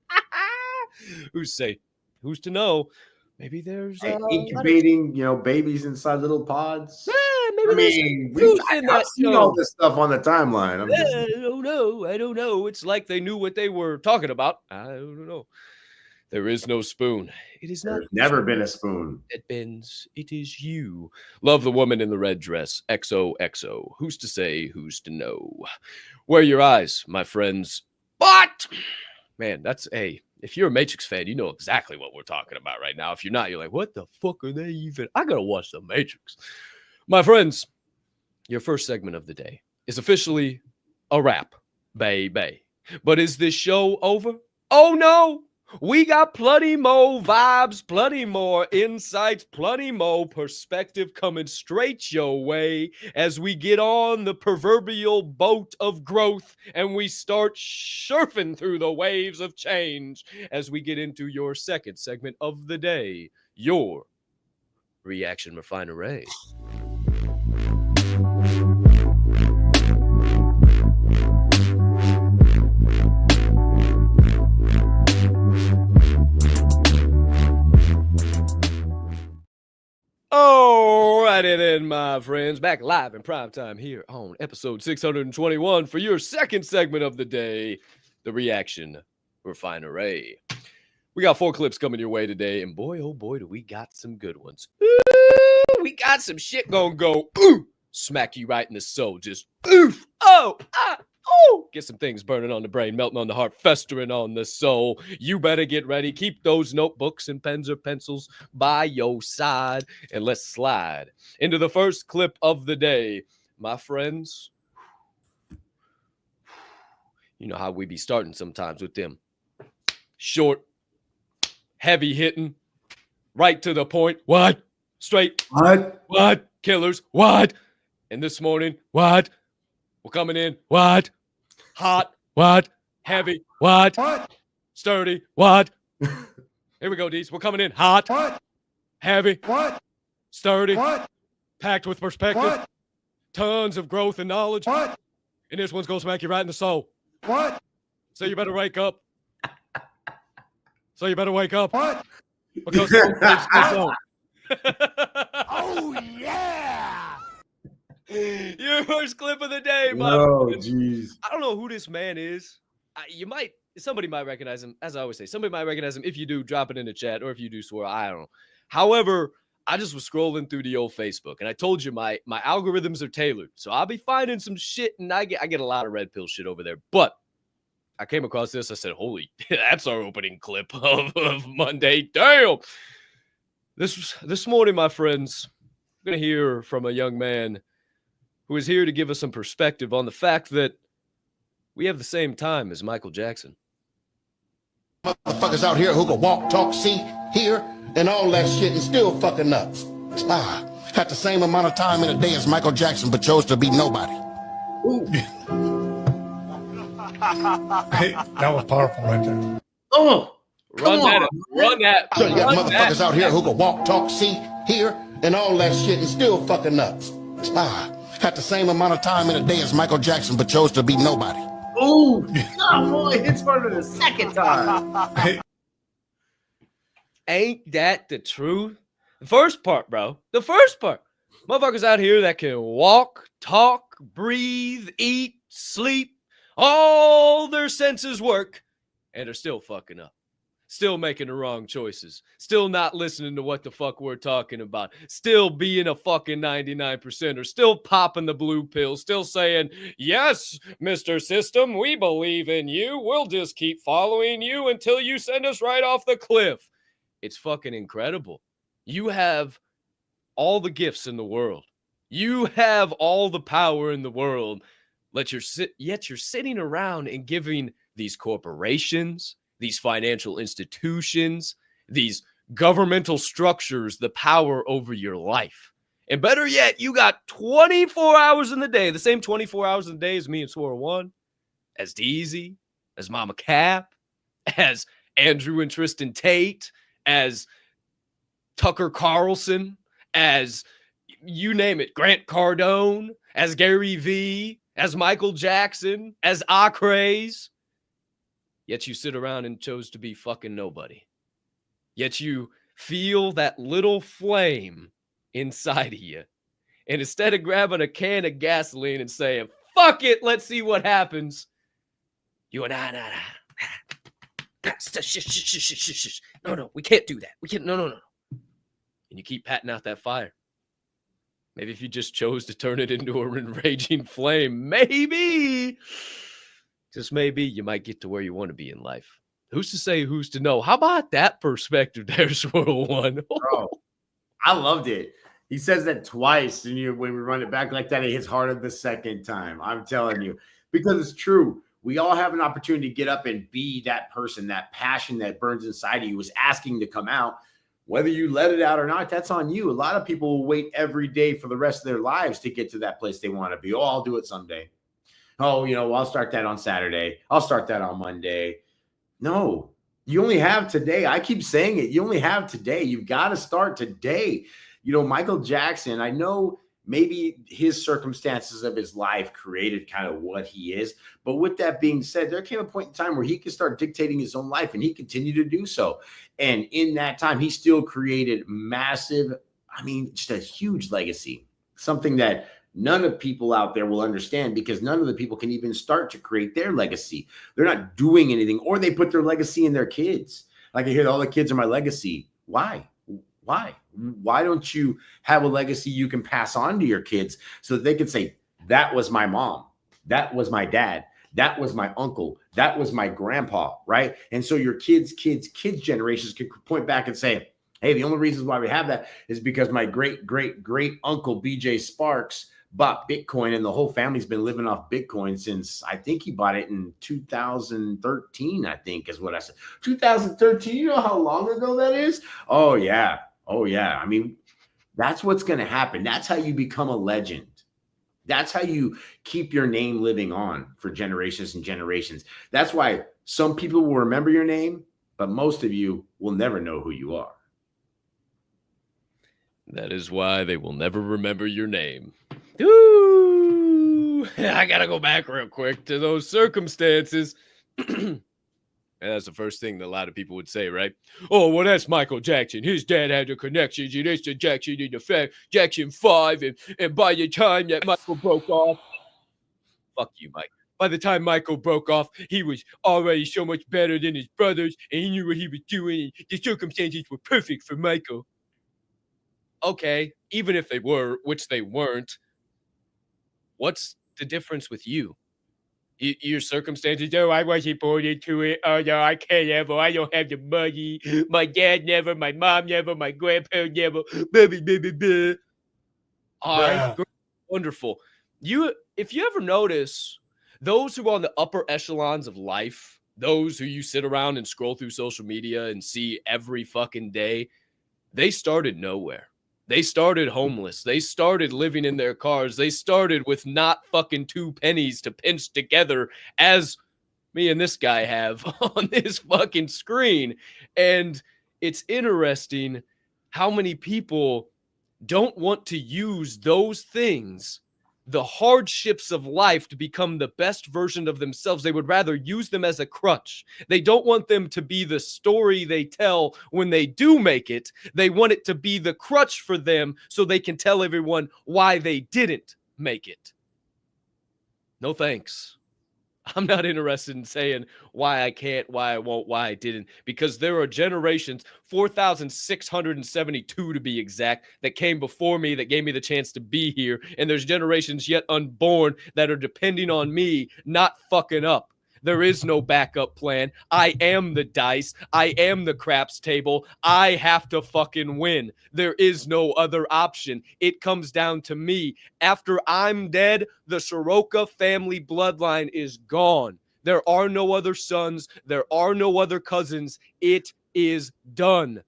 Who's to know? Maybe there's incubating, babies inside little pods. Yeah, maybe I've seen all this stuff on the timeline. I don't know. It's like they knew what they were talking about. I don't know. There is no spoon. It is not. There's never been a spoon. It bends. It is you. Love the woman in the red dress. XOXO. Who's to say? Who's to know? Wear your eyes, my friends. But, man, if you're a Matrix fan, you know exactly what we're talking about right now. If you're not, you're like, what the fuck are they even? I gotta watch The Matrix. My friends, your first segment of the day is officially a wrap, baby. But is this show over? Oh, no. We got plenty more vibes, plenty more insights, plenty more perspective coming straight your way as we get on the proverbial boat of growth and we start surfing through the waves of change as we get into your second segment of the day, your Reaction Refinery. Alrighty then, my friends. Back live in prime time here on episode 621 for your second segment of the day, the Reaction Refinery. We got 4 clips coming your way today, and boy, oh boy, do we got some good ones. Ooh, we got some shit gonna go, smack you right in the soul. Just, get some things burning on the brain, melting on the heart, festering on the soul. You better get ready. Keep those notebooks and pens or pencils by your side, and let's slide into the first clip of the day. My friends, you know how we be starting sometimes with them short, heavy hitting, right to the point. What? Straight. What? Killers. What? And this morning, what? We're coming in. What? Hot. What? Heavy. What? Sturdy. What? Here we go, Deez. We're coming in. Hot. What? Heavy. What? Sturdy. What? Packed with perspective. What? Tons of growth and knowledge. What? And this one's going to smack you right in the soul. What? So you better wake up. What? Because Oh, yeah. Your first clip of the day, my friend. Jeez. I don't know who this man is. Somebody might recognize him. As I always say, somebody might recognize him. If you do, drop it in the chat, or if you do, swear, I don't know. However, I just was scrolling through the old Facebook, and I told you my algorithms are tailored, so I'll be finding some shit, and I get a lot of red pill shit over there. But I came across this. I said, "Holy, that's our opening clip of Monday." Damn. This morning, my friends, I'm gonna hear from a young man who is here to give us some perspective on the fact that we have the same time as Michael Jackson. Motherfuckers out here who can walk, talk, see, hear, and all that shit and still fucking up. Had the same amount of time in a day as Michael Jackson, but chose to be nobody. Hey, that was powerful right there. Run that. So you got motherfuckers out here who can walk, talk, see, hear, and all that shit and still fucking up. Had the same amount of time in a day as Michael Jackson, but chose to be nobody. Oh, boy, it's harder the second time. Ain't that the truth? The first part, bro. The first part. Motherfuckers out here that can walk, talk, breathe, eat, sleep, all their senses work, and are still fucking up. Still making the wrong choices. Still not listening to what the fuck we're talking about. Still being a fucking 99%er. Still popping the blue pill. Still saying, yes, Mr. System, we believe in you. We'll just keep following you until you send us right off the cliff. It's fucking incredible. You have all the gifts in the world. You have all the power in the world, yet you're sitting around and giving these corporations, these financial institutions, these governmental structures the power over your life. And better yet, you got 24 hours in the day, the same 24 hours in the day as me and Swirl One, as Deezy, as Mama Capp, as Andrew and Tristan Tate, as Tucker Carlson, as you name it, Grant Cardone, as Gary V, as Michael Jackson, as Acraze. Yet you sit around and chose to be fucking nobody. Yet you feel that little flame inside of you. And instead of grabbing a can of gasoline and saying, fuck it, let's see what happens, you went, no, we can't do that. We can't, no. And you keep patting out that fire. Maybe if you just chose to turn it into a raging flame, maybe, just maybe, you might get to where you want to be in life. Who's to say, who's to know? How about that perspective there, Swirl One? Bro, I loved it. He says that twice, and when we run it back like that, it hits harder the second time. I'm telling you, because it's true. We all have an opportunity to get up and be that person, that passion that burns inside of you is asking to come out. Whether you let it out or not, that's on you. A lot of people will wait every day for the rest of their lives to get to that place they want to be. Oh, I'll do it someday. Oh, I'll start that on Saturday. I'll start that on Monday. No, you only have today. I keep saying it. You only have today. You've got to start today. Michael Jackson, I know maybe his circumstances of his life created kind of what he is. But with that being said, there came a point in time where he could start dictating his own life, and he continued to do so. And in that time, he still created massive, just a huge legacy, something that none of people out there will understand, because none of the people can even start to create their legacy. They're not doing anything, or they put their legacy in their kids. Like I hear all the kids are my legacy. Why? Why don't you have a legacy you can pass on to your kids so that they can say, that was my mom, that was my dad, that was my uncle, that was my grandpa, right? And so your kids' generations can point back and say, hey, the only reasons why we have that is because my great uncle BJ Sparks bought Bitcoin, and the whole family's been living off Bitcoin since, I think he bought it in 2013, I think is what I said. 2013, you know how long ago that is? Oh yeah. That's what's going to happen. That's how you become a legend. That's how you keep your name living on for generations and generations. That's why some people will remember your name, but most of you will never know who you are. That is why they will never remember your name. Ooh, I gotta go back real quick to those circumstances. And that's the first thing that a lot of people would say, right? Oh, well, that's Michael Jackson. His dad had the connections. And it's the Jackson in the fact, Jackson 5. And by the time that Michael broke off, fuck you, Mike. By the time Michael broke off, he was already so much better than his brothers, and he knew what he was doing. And the circumstances were perfect for Michael. Okay, even if they were, which they weren't, what's the difference with you? Your circumstances, oh, I wasn't born into it. Oh, no, I can't ever. I don't have the money. My dad never, my mom never, my grandpa never. All right, great, wonderful. If you ever notice, those who are on the upper echelons of life, those who you sit around and scroll through social media and see every fucking day, they started nowhere. They started homeless. They started living in their cars. They started with not fucking 2 pennies to pinch together, as me and this guy have on this fucking screen. And it's interesting how many people don't want to use those things, the hardships of life, to become the best version of themselves. They would rather use them as a crutch. They don't want them to be the story they tell when they do make it. They want it to be the crutch for them so they can tell everyone why they didn't make it. No thanks. I'm not interested in saying why I can't, why I won't, why I didn't, because there are generations, 4,672 to be exact, that came before me that gave me the chance to be here. And there's generations yet unborn that are depending on me not fucking up. There is no backup plan. I am the dice. I am the craps table. I have to fucking win. There is no other option. It comes down to me. After I'm dead, the Soroka family bloodline is gone. There are no other sons. There are no other cousins. It is done.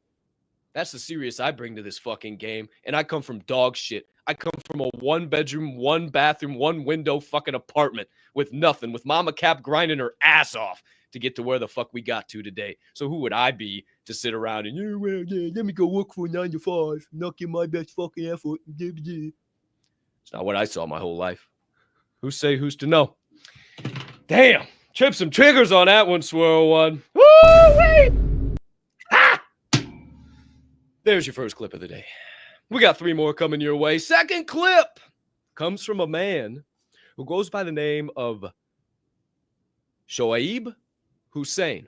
That's the serious I bring to this fucking game. And I come from dog shit. I come from a 1-bedroom, 1-bathroom, 1-window fucking apartment with nothing, with Mama Capp grinding her ass off to get to where the fuck we got to today. So who would I be to sit around and, let me go work for a 9 to 5, knock in my best fucking effort. It's not what I saw my whole life. Who's to know? Damn, trip some triggers on that one, Swirl One. Woo-wee! Ha! There's your first clip of the day. We got 3 more coming your way. Second clip comes from a man who goes by the name of Shoaib Hussein.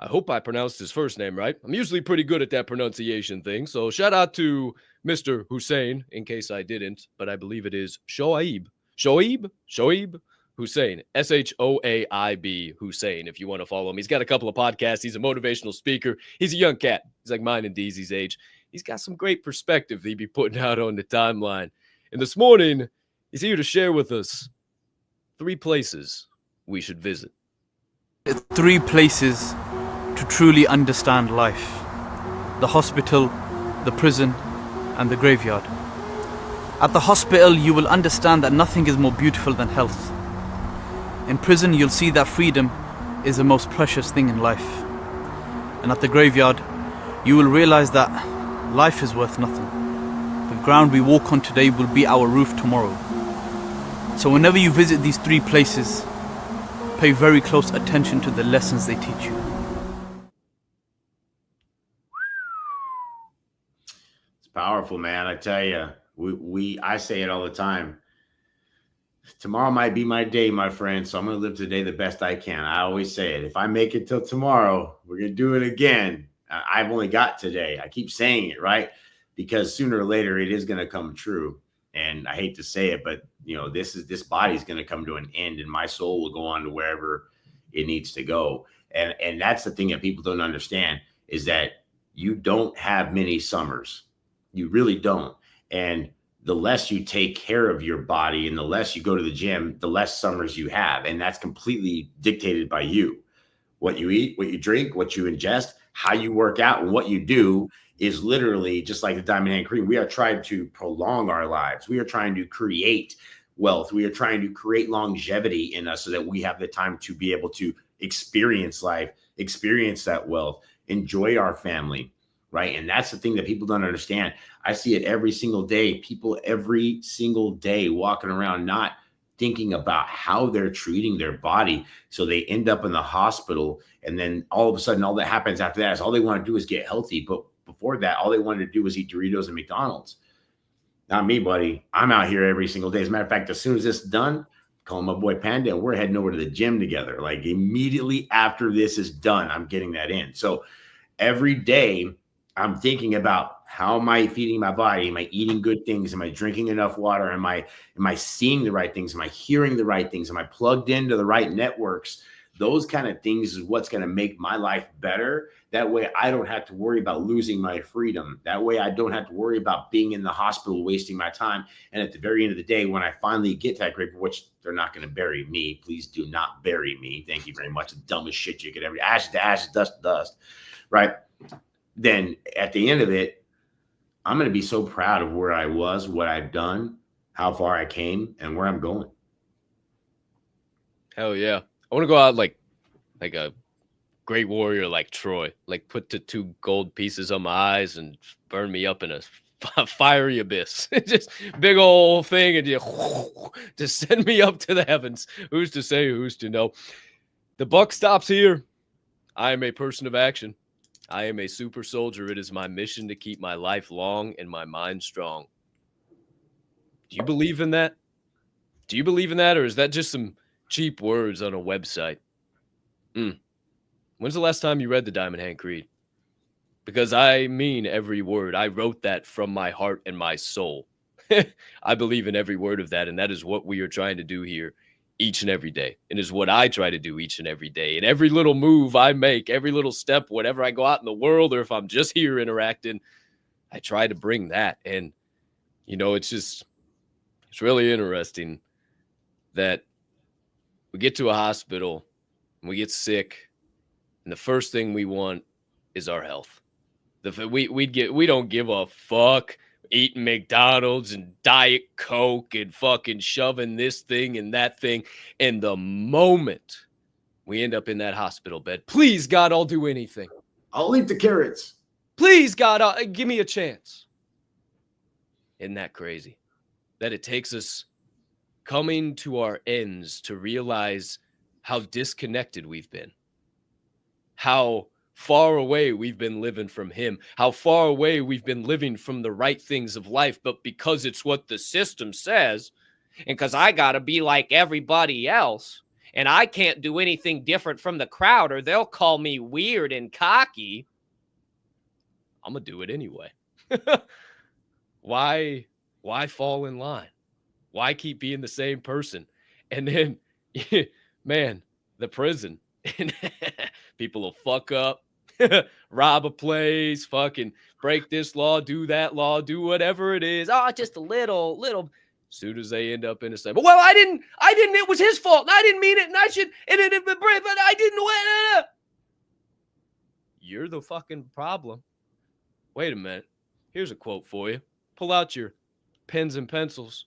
I hope I pronounced his first name right. I'm usually pretty good at that pronunciation thing, so shout out to Mr. Hussein in case I didn't, but I believe it is Shoaib Hussein, Shoaib Hussein, if you want to follow him. He's got a couple of podcasts. He's a motivational speaker. He's a young cat. He's like mine and Deezy's age. He's got some great perspective he'd be putting out on the timeline. And this morning, he's here to share with us 3 places we should visit. 3 places to truly understand life: the hospital, the prison, and the graveyard. At the hospital, you will understand that nothing is more beautiful than health. In prison, you'll see that freedom is the most precious thing in life. And at the graveyard, you will realize that life is worth nothing. The ground we walk on today will be our roof tomorrow. So whenever you visit these 3 places, pay very close attention to the lessons they teach you. It's powerful, man. I tell you, I say it all the time. Tomorrow might be my day, my friend. So I'm going to live today the best I can. I always say it. If I make it till tomorrow, we're going to do it again. I've only got today. I keep saying it, right? Because sooner or later it is going to come true. And I hate to say it, but this body is going to come to an end, and my soul will go on to wherever it needs to go. And that's the thing that people don't understand, is that you don't have many summers. You really don't. And the less you take care of your body and the less you go to the gym, the less summers you have. And that's completely dictated by you. What you eat, what you drink, what you ingest, how you work out, and what you do is literally just like the Diamond Hand Cream. We are trying to prolong our lives. We are trying to create wealth. We are trying to create longevity in us so that we have the time to be able to experience life, experience that wealth, enjoy our family, right? And that's the thing that people don't understand. I see it every single day. People every single day walking around not thinking about how they're treating their body. So they end up in the hospital, and then all of a sudden, all that happens after that is all they want to do is get healthy. But before that, all they wanted to do was eat Doritos and McDonald's. Not me, buddy. I'm out here every single day. As a matter of fact, as soon as this is done, calling my boy Panda, and we're heading over to the gym together. Like immediately after this is done, I'm getting that in. So every day I'm thinking about, how am I feeding my body? Am I eating good things? Am I drinking enough water? Am I seeing the right things? Am I hearing the right things? Am I plugged into the right networks? Those kind of things is what's going to make my life better. That way I don't have to worry about losing my freedom. That way I don't have to worry about being in the hospital, wasting my time. And at the very end of the day, when I finally get to that grave, which they're not going to bury me. Please do not bury me. Thank you very much. The dumbest shit you could ever. Ash to ash, dust to dust. Right? Then at the end of it, I'm going to be so proud of where I was, what I've done, how far I came, and where I'm going. Hell yeah. I want to go out like a great warrior like Troy, like put the 2 gold pieces on my eyes and burn me up in a fiery abyss. Just big old thing, and just send me up to the heavens. Who's to say, who's to know? The buck stops here. I am a person of action. I am a super soldier. It is my mission to keep my life long and my mind strong. Do you believe in that? Do you believe in that, or is that just some cheap words on a website? When's the last time you read the Diamond Hand Creed? Because I mean every word. I wrote that from my heart and my soul. I believe in every word of that, and that is what we are trying to do here each and every day, and is what I try to do each and every day. And every little move I make, every little step, whatever I go out in the world, or if I'm just here interacting, I try to bring that. And, you know, it's really interesting that we get to a hospital and we get sick, and the first thing we want is our health. We don't give a fuck eating McDonald's and Diet Coke and fucking shoving this thing and that thing. And the moment we end up in that hospital bed, please, God, I'll do anything. I'll eat the carrots. Please, God, give me a chance. Isn't that crazy? That it takes us coming to our ends to realize how disconnected we've been. How far away we've been living from him, how far away we've been living from the right things of life, but because it's what the system says, and because I got to be like everybody else, and I can't do anything different from the crowd or they'll call me weird and cocky, I'm going to do it anyway. Why fall in line? Why keep being the same person? And then, man, the prison. People will fuck up, rob a place, fucking break this law, do that law, do whatever it is. Oh, just a little. Soon as they end up in a cell, well, I didn't. It was his fault. And I didn't mean it, and I should. But I didn't. You're the fucking problem. Wait a minute. Here's a quote for you. Pull out your pens and pencils.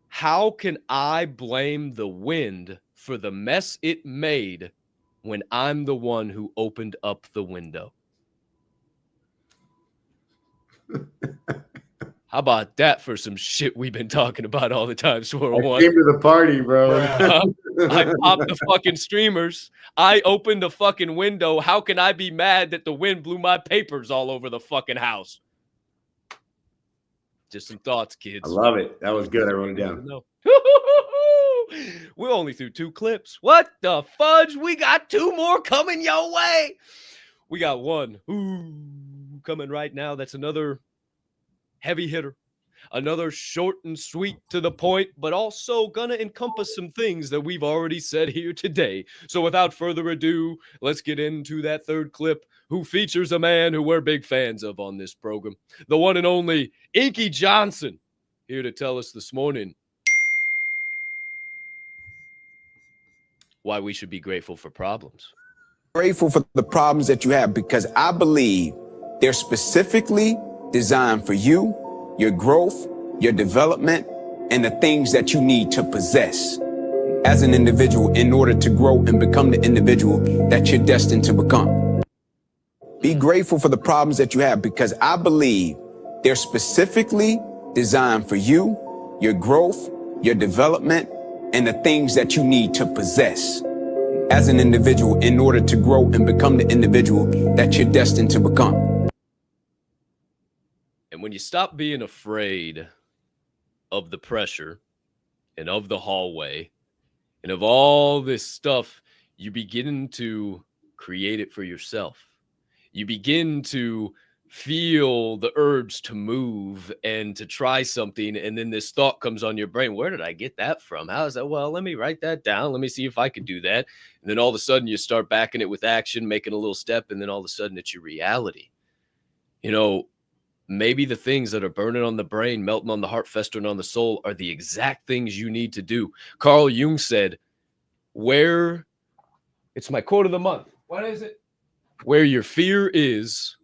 How can I blame the wind for the mess it made when I'm the one who opened up the window? How about that for some shit we've been talking about all the time, Swirl One? I came to the party, bro. I popped the fucking streamers. I opened the fucking window. How can I be mad that the wind blew my papers all over the fucking house? Just some thoughts, kids. I love it. That was good. I wrote it down. We're only through 2 clips. What the fudge? We got 2 more coming your way. We got one coming right now. That's another heavy hitter. Another short and sweet to the point, but also gonna encompass some things that we've already said here today. So without further ado, let's get into that 3rd clip, who features a man who we're big fans of on this program. The one and only Inky Johnson, here to tell us this morning why we should be grateful for problems. Grateful for the problems that you have, because I believe they're specifically designed for you, your growth, your development, and the things that you need to possess as an individual in order to grow and become the individual that you're destined to become. Be grateful for the problems that you have, because I believe they're specifically designed for you, your growth, your development, and the things that you need to possess as an individual in order to grow and become the individual that you're destined to become. And when you stop being afraid of the pressure and of the hallway and of all this stuff, you begin to create it for yourself. You begin to feel the urge to move and to try something. And then this thought comes on your brain. Where did I get that from? How is that? Well, let me write that down. Let me see if I can do that. And then all of a sudden you start backing it with action, making a little step. And then all of a sudden it's your reality. You know, maybe the things that are burning on the brain, melting on the heart, festering on the soul are the exact things you need to do. Carl Jung said, it's my quote of the month. What is it? Where your fear is,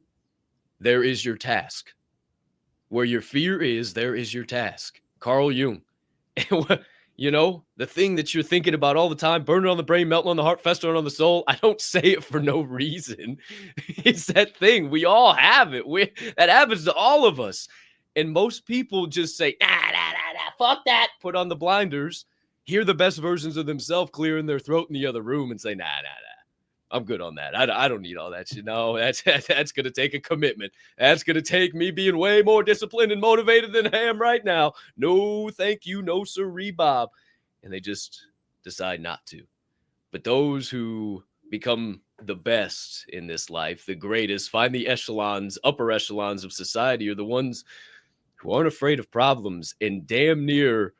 there is your task. Where your fear is, there is your task. Carl Jung. You know, the thing that you're thinking about all the time, burning on the brain, melting on the heart, festering on the soul. I don't say it for no reason. It's that thing. We all have it. That happens to all of us. And most people just say, fuck that. Put on the blinders, hear the best versions of themselves clearing their throat in the other room and say, nah. I'm good on that. I don't need all that shit. No, that's going to take a commitment. That's going to take me being way more disciplined and motivated than I am right now. No, thank you. No, sirree, Bob. And they just decide not to. But those who become the best in this life, the greatest, find the echelons, upper echelons of society, are the ones who aren't afraid of problems and damn near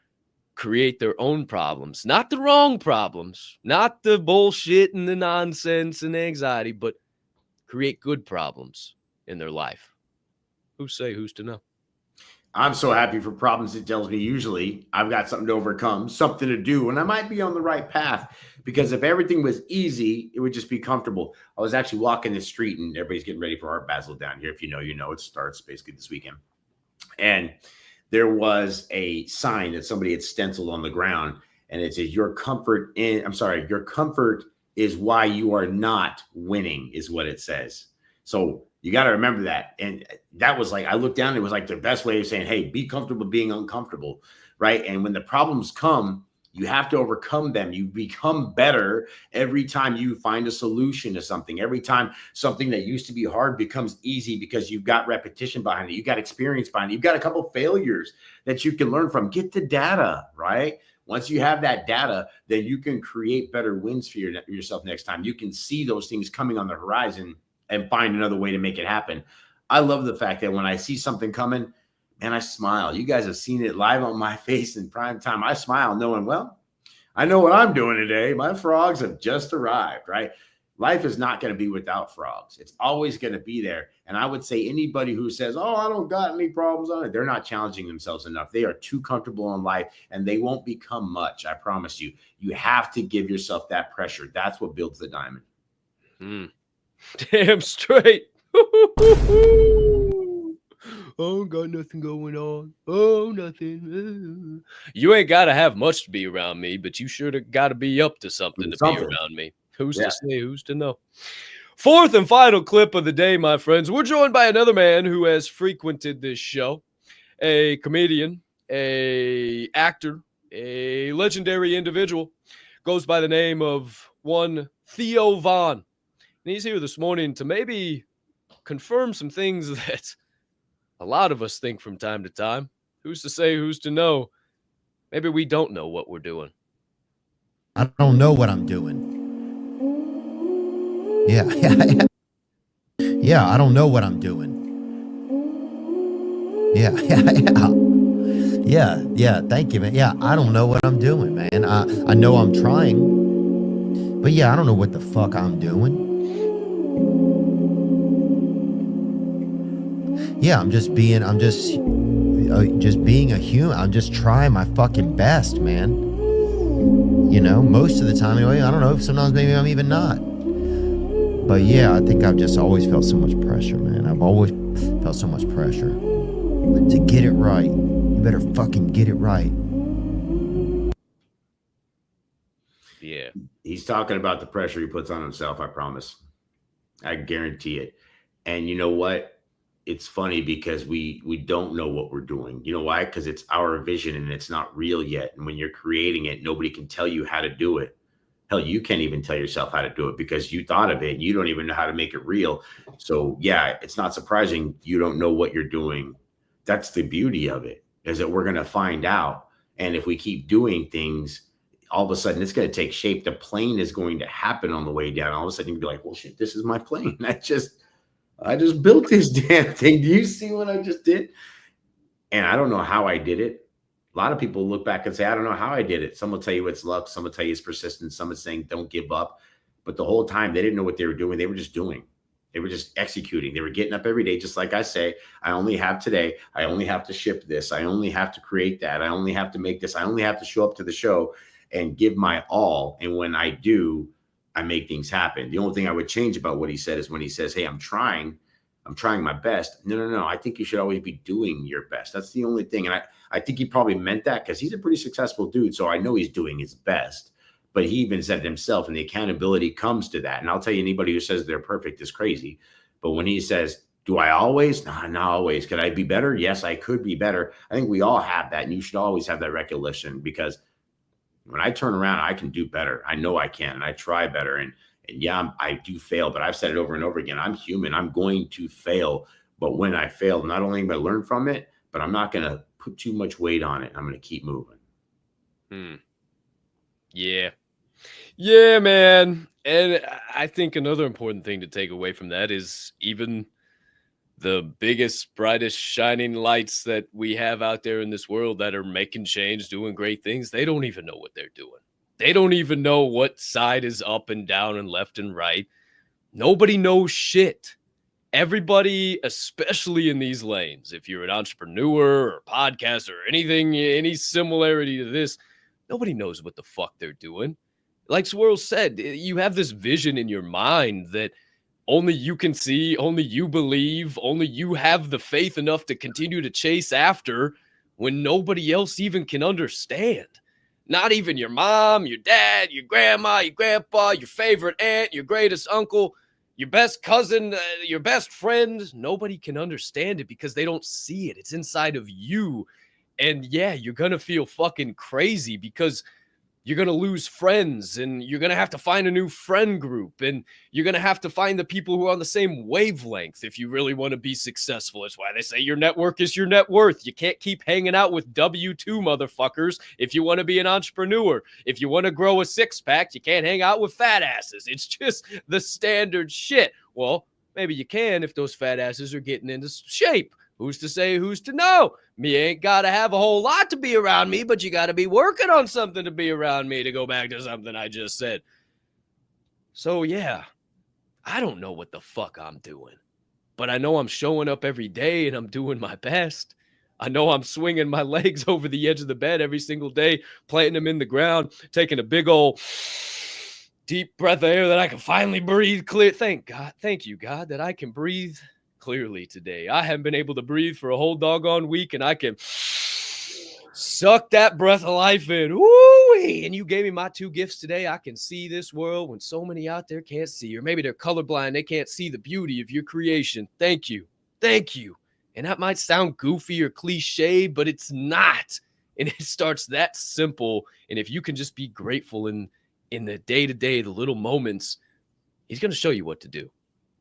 create their own problems, not the wrong problems, not the bullshit and the nonsense and anxiety, but create good problems in their life. Who's to know? I'm so happy for problems. It tells me usually I've got something to overcome, something to do, and I might be on the right path. Because if everything was easy, it would just be comfortable. I was actually walking the street, and everybody's getting ready for Art Basel down here. If you know, you know. It starts basically this weekend. And there was a sign that somebody had stenciled on the ground, and it says, your comfort is why you are not winning, is what it says. So you got to remember that. And that was like, I looked down, it was like the best way of saying, hey, be comfortable being uncomfortable, right? And when the problems come, you have to overcome them. You become better every time you find a solution to something. Every time something that used to be hard becomes easy because you've got repetition behind it. You've got experience behind it. You've got a couple failures that you can learn from. Get the data, right? Once you have that data, then you can create better wins for yourself next time. You can see those things coming on the horizon and find another way to make it happen. I love the fact that when I see something coming, man, I smile. You guys have seen it live on my face in prime time. I smile knowing, well, I know what I'm doing today. My frogs have just arrived, right? Life is not going to be without frogs. It's always going to be there. And I would say anybody who says, oh, I don't got any problems on it, they're not challenging themselves enough. They are too comfortable in life and they won't become much. I promise you. You have to give yourself that pressure. That's what builds the diamond. Damn straight. Oh, got nothing going on. Oh, nothing. You ain't got to have much to be around me, but you sure got to be up to something to be around me. Who's to say? Who's to know? Fourth and final clip of the day, my friends. We're joined by another man who has frequented this show, a comedian, a actor, a legendary individual, goes by the name of one Theo Von. And he's here this morning to maybe confirm some things that a lot of us think from time to time. Who's to say, who's to know? Maybe we don't know what we're doing. I don't know what I'm doing. Yeah. Yeah, I don't know what I'm doing. Yeah. Yeah, thank you, man. Yeah, I don't know what I'm doing, man. I know I'm trying. But yeah, I don't know what the fuck I'm doing. Yeah, I'm just being a human. I'm just trying my fucking best, man. You know, most of the time, anyway. I don't know. Sometimes maybe I'm even not. But yeah, I think I've just always felt so much pressure, man. I've always felt so much pressure to get it right. You better fucking get it right. Yeah. He's talking about the pressure he puts on himself, I promise. I guarantee it. And you know what? It's funny because we don't know what we're doing. You know why? Because it's our vision and it's not real yet. And when you're creating it, nobody can tell you how to do it. Hell, you can't even tell yourself how to do it because you thought of it. And you don't even know how to make it real. So yeah, it's not surprising you don't know what you're doing. That's the beauty of it, is that we're going to find out. And if we keep doing things, all of a sudden it's going to take shape. The plane is going to happen on the way down. All of a sudden you'll be like, well, shit, this is my plane. I just built this damn thing. Do you see what I just did? And I don't know how I did it. A lot of people look back and say, I don't know how I did it. Some will tell you it's luck. Some will tell you it's persistence. Some are saying don't give up. But the whole time they didn't know what they were doing. They were just doing. They were just executing. They were getting up every day. Just like I say, I only have today. I only have to ship this. I only have to create that. I only have to make this. I only have to show up to the show and give my all. And when I do, I make things happen. The only thing I would change about what he said is when he says, hey, I'm trying my best. No. I think you should always be doing your best. That's the only thing. And I think he probably meant that because he's a pretty successful dude. So I know he's doing his best, but he even said it himself, and the accountability comes to that. And I'll tell you, anybody who says they're perfect is crazy. But when he says, do I always? Nah, not always. Could I be better? Yes, I could be better. I think we all have that. And you should always have that recollection, because when I turn around, I can do better. I know I can, and I try better. And yeah, I do fail, but I've said it over and over again. I'm human. I'm going to fail. But when I fail, not only am I learn from it, but I'm not going to put too much weight on it. I'm going to keep moving. Yeah, man. And I think another important thing to take away from that is even the biggest, brightest, shining lights that we have out there in this world that are making change, doing great things, they don't even know what they're doing. They don't even know what side is up and down and left and right. Nobody knows shit. Everybody, especially in these lanes, if you're an entrepreneur or podcaster or anything, any similarity to this, nobody knows what the fuck they're doing. Like Swirl said, you have this vision in your mind that only you can see, only you believe, only you have the faith enough to continue to chase after when nobody else even can understand. Not even your mom, your dad, your grandma, your grandpa, your favorite aunt, your greatest uncle, your best cousin, your best friend. Nobody can understand it because they don't see it. It's inside of you. And yeah, you're going to feel fucking crazy because you're going to lose friends and you're going to have to find a new friend group and you're going to have to find the people who are on the same wavelength if you really want to be successful. That's why they say your network is your net worth. You can't keep hanging out with W2 motherfuckers if you want to be an entrepreneur. If you want to grow a six-pack, you can't hang out with fat asses. It's just the standard shit. Well, maybe you can if those fat asses are getting into shape. Who's to say, who's to know? Me ain't got to have a whole lot to be around me, but you got to be working on something to be around me, to go back to something I just said. So, yeah, I don't know what the fuck I'm doing, but I know I'm showing up every day and I'm doing my best. I know I'm swinging my legs over the edge of the bed every single day, planting them in the ground, taking a big old deep breath of air that I can finally breathe clear. Thank you, God, that I can breathe clearly today. I haven't been able to breathe for a whole doggone week, and I can suck that breath of life in. Woo-wee! And you gave me my two gifts today. I can see this world when so many out there can't see, or maybe they're colorblind. They can't see the beauty of your creation. Thank you. Thank you. And that might sound goofy or cliche, but it's not. And it starts that simple. And if you can just be grateful in the day-to-day, the little moments, he's going to show you what to do.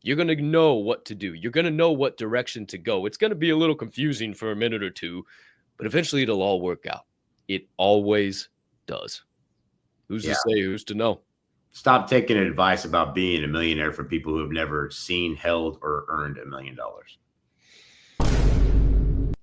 You're going to know what to do. You're going to know what direction to go. It's going to be a little confusing for a minute or two, but eventually it'll all work out. It always does. Who's to say, who's to know? Stop taking advice about being a millionaire from people who have never seen, held, or earned $1 million.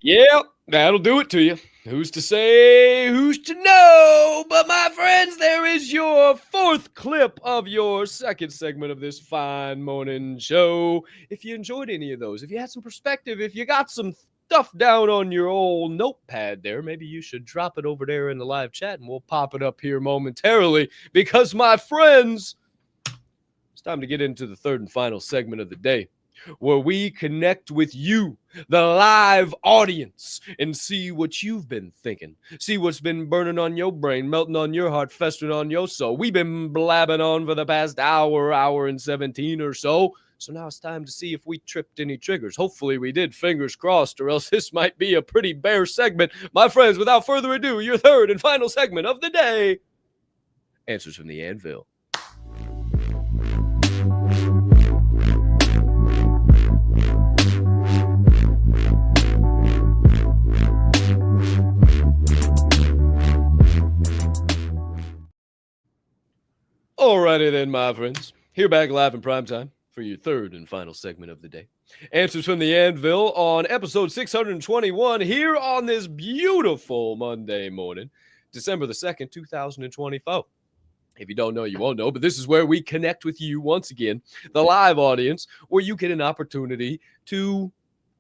Yeah, that'll do it to you. Who's to say, who's to know? But my friends, there is your fourth clip of your second segment of this fine morning show. If you enjoyed any of those, if you had some perspective, if you got some stuff down on your old notepad there, maybe you should drop it over there in the live chat and we'll pop it up here momentarily because, my friends, it's time to get into the third and final segment of the day, where we connect with you, the live audience, and see what you've been thinking. See what's been burning on your brain, melting on your heart, festering on your soul. We've been blabbing on for the past hour and 17 or so. So now it's time to see if we tripped any triggers. Hopefully we did, fingers crossed, or else this might be a pretty bare segment. My friends, without further ado, your third and final segment of the day. Answers from the Anvil. Alrighty then, my friends. Here back live in prime time for your third and final segment of the day. Answers from the Anvil on episode 621 here on this beautiful Monday morning, December the 2nd, 2024. If you don't know, you won't know, but this is where we connect with you once again, the live audience, where you get an opportunity to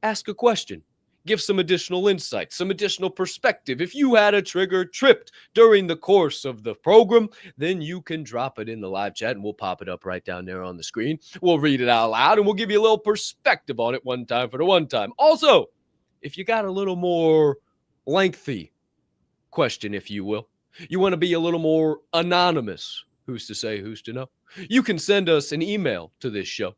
ask a question. Give some additional insight, some additional perspective. If you had a trigger tripped during the course of the program, then you can drop it in the live chat and we'll pop it up right down there on the screen. We'll read it out loud and we'll give you a little perspective on it one time for the one time. Also, if you got a little more lengthy question, if you will, you want to be a little more anonymous, who's to say, who's to know, you can send us an email to this show.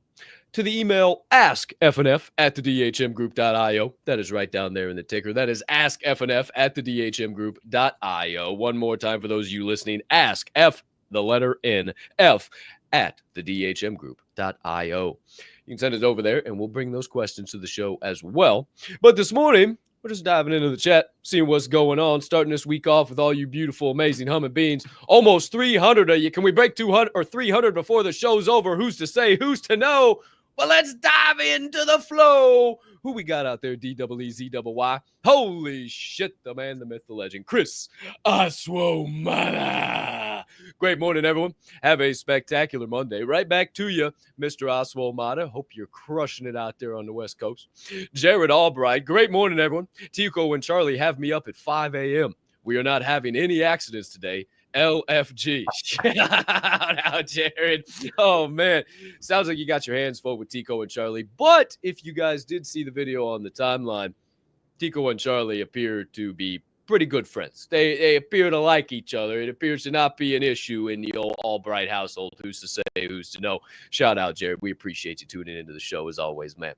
To the email askfnf@thedhmgroup.io. That is right down there in the ticker. That is askfnf@thedhmgroup.io. One more time for those of you listening. Ask F, the letter N, F @thedhmgroup.io. You can send it over there and we'll bring those questions to the show as well. But this morning, we're just diving into the chat, seeing what's going on, starting this week off with all you beautiful, amazing humming beings. Almost 300 of you. Can we break 200 or 300 before the show's over? Who's to say? Who's to know? But let's dive into the flow. Who we got out there, DEEZYY? Holy shit, the man, the myth, the legend, Chris Aswomata. Great morning, everyone. Have a spectacular Monday. Right back to you, Mr. Aswomata. Hope you're crushing it out there on the West Coast. Jared Albright. Great morning, everyone. Tico and Charlie have me up at 5 a.m. We are not having any accidents today. LFG. Shout out, Jared. Oh, man. Sounds like you got your hands full with Tico and Charlie. But if you guys did see the video on the timeline, Tico and Charlie appear to be pretty good friends. They appear to like each other. It appears to not be an issue in the old Albright household. Who's to say, who's to know? Shout out, Jared. We appreciate you tuning into the show as always, man.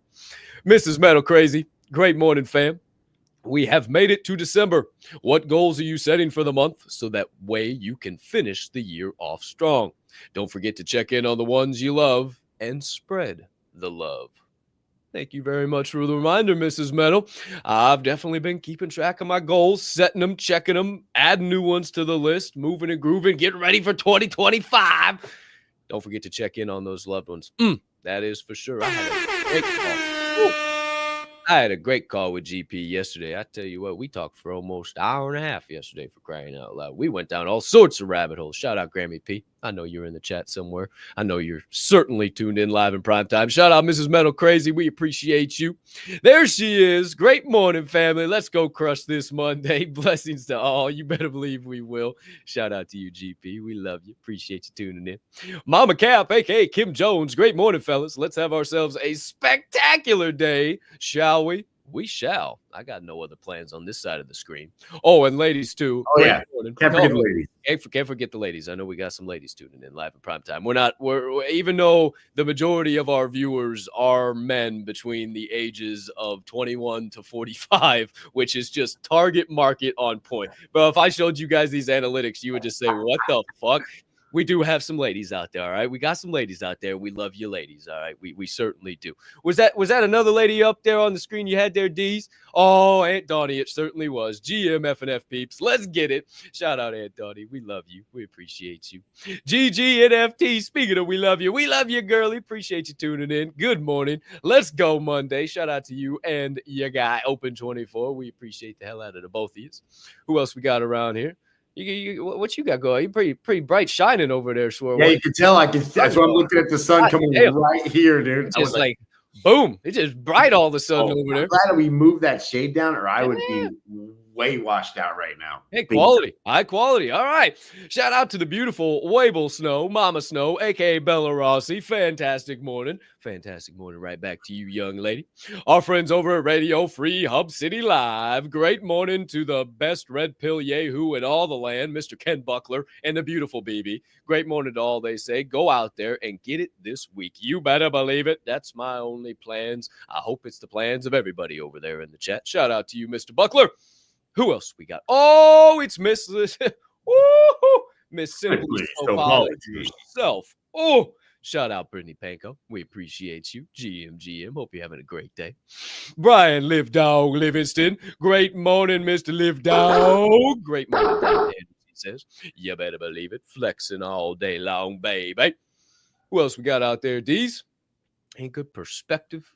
Mrs. Metal Crazy. Great morning, fam. We have made it to December. What goals are you setting for the month so that way you can finish the year off strong? Don't forget to check in on the ones you love and spread the love. Thank you very much for the reminder, Mrs. Metal. I've definitely been keeping track of my goals, setting them, checking them, adding new ones to the list, moving and grooving, getting ready for 2025. Don't forget to check in on those loved ones. That is for sure. I had a great call with GP yesterday. I tell you what, we talked for almost an hour and a half yesterday, for crying out loud. We went down all sorts of rabbit holes. Shout out Grammy P. I know you're in the chat somewhere. I know you're certainly tuned in live in prime time. Shout out Mrs. Metal Crazy. We appreciate you. There she is. Great morning, family. Let's go crush this Monday. Blessings to all. You better believe we will. Shout out to you, GP. We love you. Appreciate you tuning in. Mama Capp, a.k.a. Kim Jones. Great morning, fellas. Let's have ourselves a spectacular day, shall we? We shall. I got no other plans on this side of the screen. Oh, and ladies, too. Oh, yeah. Can't forget the ladies. Can't forget the ladies. I know we got some ladies tuning in live in prime time. We're even though the majority of our viewers are men between the ages of 21 to 45, which is just target market on point. But if I showed you guys these analytics, you would just say, what the fuck? We do have some ladies out there, all right? We got some ladies out there. We love you ladies, all right? We certainly do. Was that another lady up there on the screen you had there, D's? Oh, Aunt Donnie, it certainly was. GM F&F peeps. Let's get it. Shout out, Aunt Donnie. We love you. We appreciate you. GG NFT, speaking of we love you, girlie. Appreciate you tuning in. Good morning. Let's go Monday. Shout out to you and your guy, Open24. We appreciate the hell out of the both of you. Who else we got around here? What you got going? You're pretty bright shining over there, Swirl. Yeah, you can tell. That's why I'm looking at the sun coming right here, dude. It's just like, boom. It's just bright all of a sudden over there. I'm glad we moved that shade down, or I would be way washed out right now. Hey, quality. High quality. All right. Shout out to the beautiful Wable Snow, Mama Snow, a.k.a. Bella Rossi. Fantastic morning. Fantastic morning right back to you, young lady. Our friends over at Radio Free Hub City Live. Great morning to the best red pill yahoo in all the land, Mr. Ken Buckler and the beautiful BB. Great morning to all they say. Go out there and get it this week. You better believe it. That's my only plans. I hope it's the plans of everybody over there in the chat. Shout out to you, Mr. Buckler. Who else we got? Oh, it's Miss Miss Simply herself. Oh, shout out Brittany Panko. We appreciate you. GM. Hope you're having a great day. Brian Live Dog Livingston. Great morning, Mr. Live Dog. Great morning, he says. You better believe it. Flexing all day long, baby. Who else we got out there, D's? Any good perspective?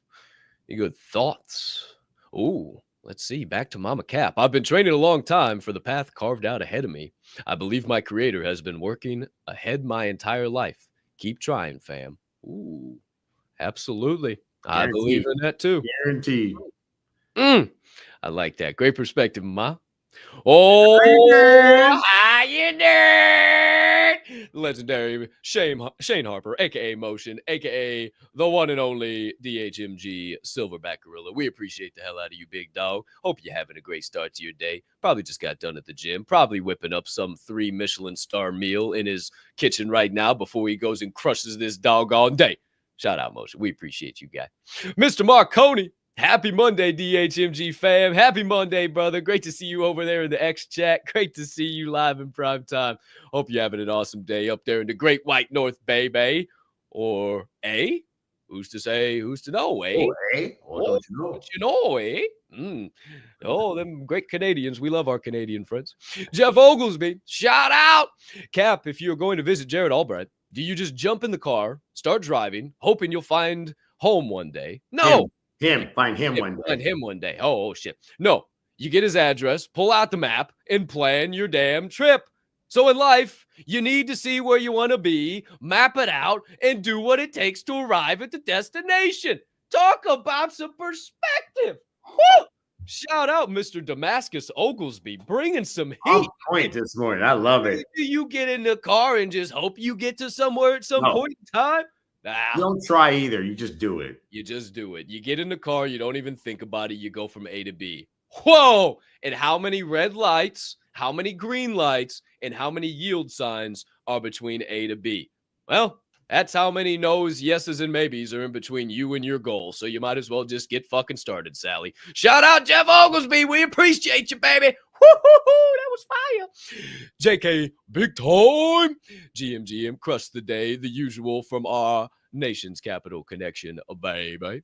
Any good thoughts? Ooh. Let's see, back to Mama Capp. I've been training a long time for the path carved out ahead of me. I believe my creator has been working ahead my entire life. Keep trying, fam. Ooh, absolutely. Guaranteed. I believe in that too. Guaranteed. I like that. Great perspective, Ma. Oh, how you doing? Legendary Shane Harper, a.k.a. Motion, a.k.a. the one and only DHMG Silverback Gorilla. We appreciate the hell out of you, big dog. Hope you're having a great start to your day. Probably just got done at the gym. Probably whipping up some 3 Michelin star meal in his kitchen right now before he goes and crushes this doggone day. Shout out, Motion. We appreciate you, guy. Mr. Marconi. Happy Monday, DHMG fam. Happy Monday, brother. Great to see you over there in the X chat. Great to see you live in prime time. Hope you're having an awesome day up there in the Great White North, baby. Or, who's to say, who's to know, Oh, don't you know? Don't you know, Oh, them great Canadians. We love our Canadian friends. Jeff Oglesby, shout out. Cap, if you're going to visit Jared Albright, do you just jump in the car, start driving, hoping you'll find home one day. No. Find him one day. Find him one day. Oh, shit. No. You get his address, pull out the map, and plan your damn trip. So in life, you need to see where you want to be, map it out, and do what it takes to arrive at the destination. Talk about some perspective. Woo! Shout out Mr. Damascus Oglesby, bringing some heat. On point this morning. I love it. You get in the car and just hope you get to somewhere at some point in time? You don't try either. You just do it. You just do it. You get in the car. You don't even think about it. You go from A to B. Whoa! And how many red lights, how many green lights, and how many yield signs are between A to B? Well, that's how many no's, yeses, and maybes are in between you and your goal. So you might as well just get fucking started, Sally. Shout out Jeff Oglesby. We appreciate you, baby. Woo-hoo-hoo, that was fire. JK, big time. GM, crushed the day. The usual from our nation's capital connection, baby.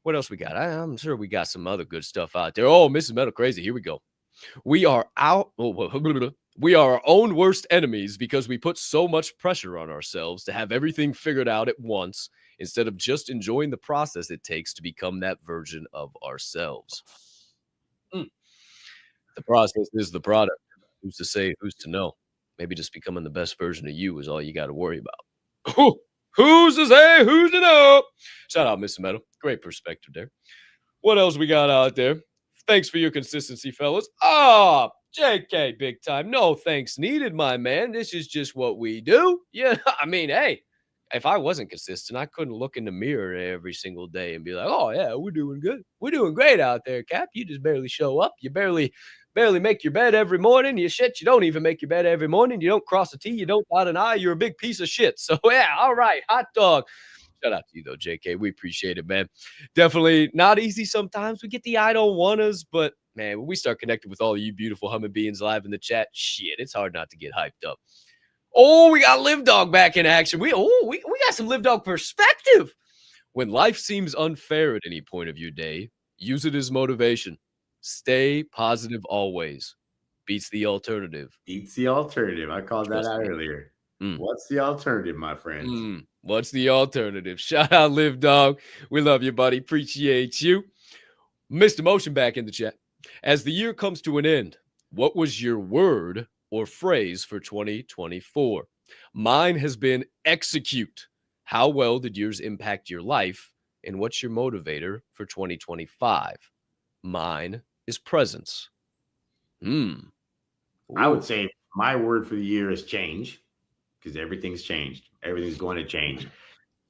What else we got? I'm sure we got some other good stuff out there. Oh, Mrs. Metal Crazy. Here we go. We are we are our own worst enemies because we put so much pressure on ourselves to have everything figured out at once instead of just enjoying the process it takes to become that version of ourselves. The process is the product. Who's to say, who's to know? Maybe just becoming the best version of you is all you got to worry about. Who's to say, who's to know? Shout out, Mr. Metal. Great perspective there. What else we got out there? Thanks for your consistency, fellas. JK, big time. No thanks needed, my man. This is just what we do. Yeah, I mean, hey, if I wasn't consistent, I couldn't look in the mirror every single day and be like, oh, yeah, we're doing good. We're doing great out there, Cap. You just barely show up. You barely make your bed every morning. You don't even make your bed every morning. You don't cross a T. You don't dot an I. You're a big piece of shit. So, yeah, all right, hot dog. Shout out to you, though, JK. We appreciate it, man. Definitely not easy sometimes. We get the I don't want us, but, man, when we start connecting with all of you beautiful humming beings live in the chat, shit, it's hard not to get hyped up. Oh, we got Live Dog back in action. We got some Live Dog perspective. When life seems unfair at any point of your day, use it as motivation. Stay positive always. Beats the alternative. Beats the alternative. I called that out earlier. What's the alternative, my friends? What's the alternative? Shout out Live Dog. We love you, buddy. Appreciate you. Mr. Motion back in the chat. As the year comes to an end, what was your word or phrase for 2024? Mine has been execute. How well did yours impact your life? And what's your motivator for 2025? Mine is presence. I would say my word for the year is change, because everything's changed. Everything's going to change.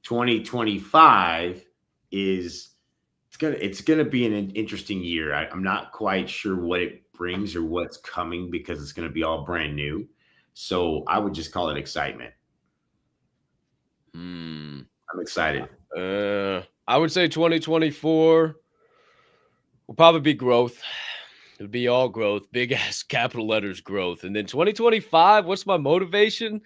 2025 it's gonna be an interesting year. I'm not quite sure what it brings or what's coming because it's gonna be all brand new. So I would just call it excitement. I'm excited. I would say 2024 will probably be growth. It'll be all growth, big ass capital letters growth. And then 2025, what's my motivation?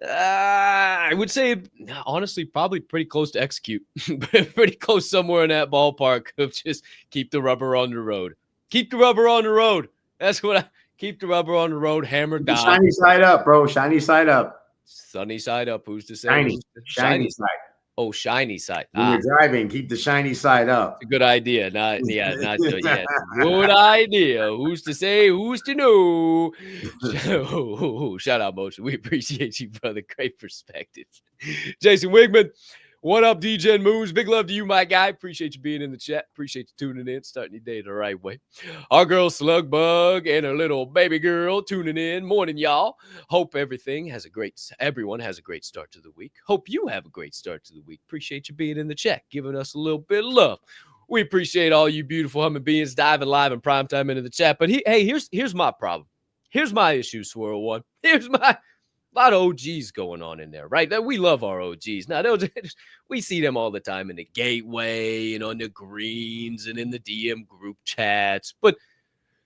I would say, honestly, probably pretty close to execute. Pretty close somewhere in that ballpark of just keep the rubber on the road. Keep the rubber on the road. That's what keep the rubber on the road, hammered down. Shiny side up, bro. Shiny side up. Sunny side up. Who's to say? Shiny side. Oh, shiny side. When you're driving, keep the shiny side up. It's a good idea. Not good idea. Who's to say? Who's to know? Shout out, Motion. We appreciate you, brother. Great perspective. Jason Wigman. What up, DJ Moves? Big love to you, my guy. Appreciate you being in the chat. Appreciate you tuning in, starting your day the right way. Our girl Slugbug and her little baby girl tuning in. Morning, y'all. Hope everyone has a great start to the week. Hope you have a great start to the week. Appreciate you being in the chat, giving us a little bit of love. We appreciate all you beautiful humming beings diving live in prime time into the chat. But here's my problem. Here's my issue, Swirl One. A lot of OGs going on in there, right? We love our OGs. Now, we see them all the time in the gateway and on the greens and in the DM group chats. But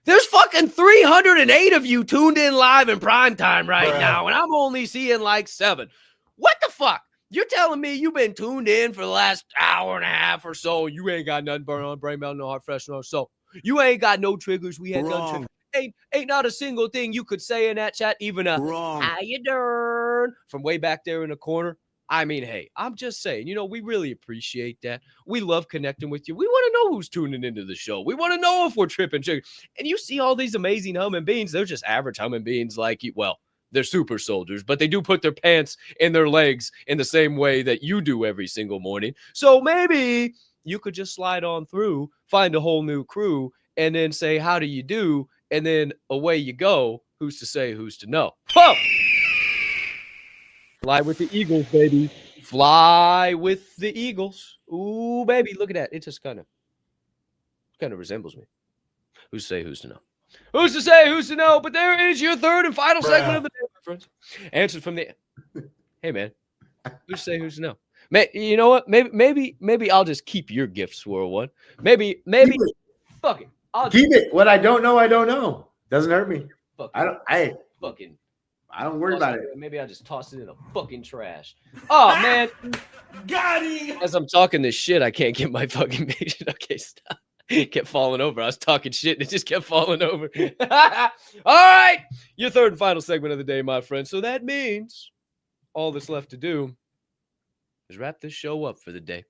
there's fucking 308 of you tuned in live in prime time right now, and I'm only seeing like 7. What the fuck? You're telling me you've been tuned in for the last hour and a half or so. You ain't got nothing burning on brain melt, no heart freshener. So you ain't got no triggers. We had no triggers. Ain't not a single thing you could say in that chat, even how you doing from way back there in the corner. I mean, hey, I'm just saying, we really appreciate that. We love connecting with you. We want to know who's tuning into the show. We want to know if we're tripping. And you see all these amazing human beings. They're just average human beings like you. Well, they're super soldiers, but they do put their pants in their legs in the same way that you do every single morning. So maybe you could just slide on through, find a whole new crew, and then say, how do you do? And then away you go. Who's to say, who's to know? Whoa! Fly with the Eagles, baby. Fly with the Eagles. Ooh, baby, look at that. It just kind of resembles me. Who's to say, who's to know? Who's to say, who's to know? But there is your third and final segment of the day, my friends. Answered from the. Hey, man. Who's to say, who's to know? You know what? Maybe I'll just keep your gift, Swirl One. Maybe. Fuck it. I'll keep it. What I don't know. Doesn't hurt me. I don't worry about it. Maybe I'll just toss it in the fucking trash. Oh, man. Got him. As I'm talking this shit, I can't get my fucking page. Okay, stop. It kept falling over. I was talking shit and it just kept falling over. All right. Your third and final segment of the day, my friend. So that means all that's left to do is wrap this show up for the day.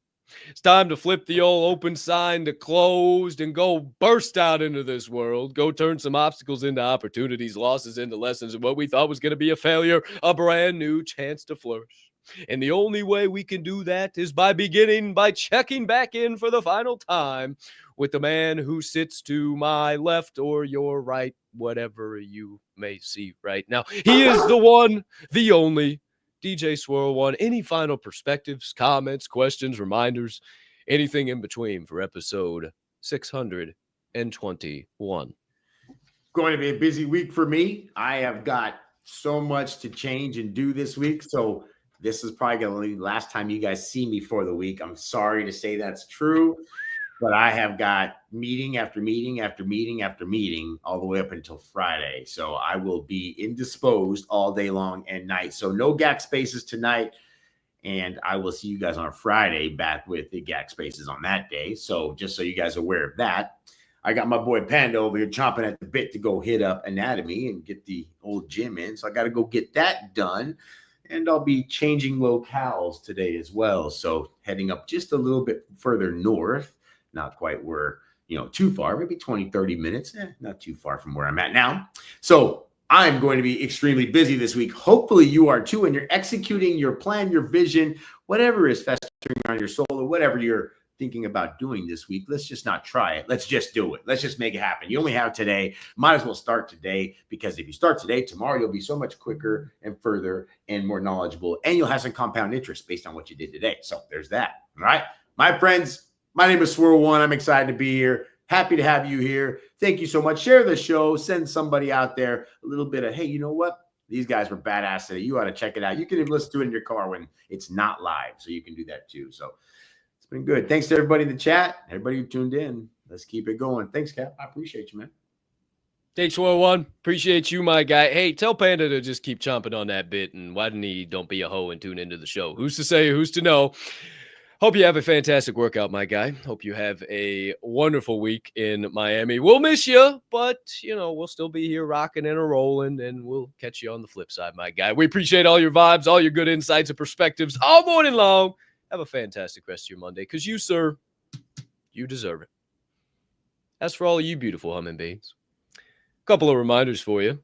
It's time to flip the old open sign to closed and go burst out into this world. Go turn some obstacles into opportunities, losses into lessons, and what we thought was going to be a failure, a brand new chance to flourish. And the only way we can do that is by checking back in for the final time with the man who sits to my left or your right, whatever you may see right now. He is the one, the only, DJ Swirl One. Any final perspectives, comments, questions, reminders, anything in between for episode 621? Going to be a busy week for me. I have got so much to change and do this week. So this is probably going to be the last time you guys see me for the week. I'm sorry to say that's true, but I have got meeting after meeting after meeting after meeting all the way up until Friday. So I will be indisposed all day long and night. So no GAC spaces tonight. And I will see you guys on Friday back with the GAC spaces on that day. So just so you guys are aware of that, I got my boy Panda over here chomping at the bit to go hit up anatomy and get the old gym in. So I got to go get that done. And I'll be changing locales today as well. So heading up just a little bit further north. Not quite where, too far, maybe 20, 30 minutes. Not too far from where I'm at now. So I'm going to be extremely busy this week. Hopefully you are too, and you're executing your plan, your vision, whatever is festering on your soul or whatever you're thinking about doing this week. Let's just not try it. Let's just do it. Let's just make it happen. You only have today. Might as well start today, because if you start today, tomorrow you'll be so much quicker and further and more knowledgeable, and you'll have some compound interest based on what you did today. So there's that. All right, my friends. My name is Swirl One. I'm excited to be here. Happy to have you here. Thank you so much. Share the show. Send somebody out there a little bit of, hey, you know what? These guys were badass today. You ought to check it out. You can even listen to it in your car when it's not live. So you can do that too. So it's been good. Thanks to everybody in the chat. Everybody who tuned in. Let's keep it going. Thanks, Cap. I appreciate you, man. Hey, Swirl One. Appreciate you, my guy. Hey, tell Panda to just keep chomping on that bit. And why didn't he don't be a hoe and tune into the show? Who's to say, who's to know? Hope you have a fantastic workout, my guy. Hope you have a wonderful week in Miami. We'll miss you, but, we'll still be here rocking and rolling, and we'll catch you on the flip side, my guy. We appreciate all your vibes, all your good insights and perspectives all morning long. Have a fantastic rest of your Monday, because you, sir, you deserve it. As for all of you beautiful human beings, a couple of reminders for you.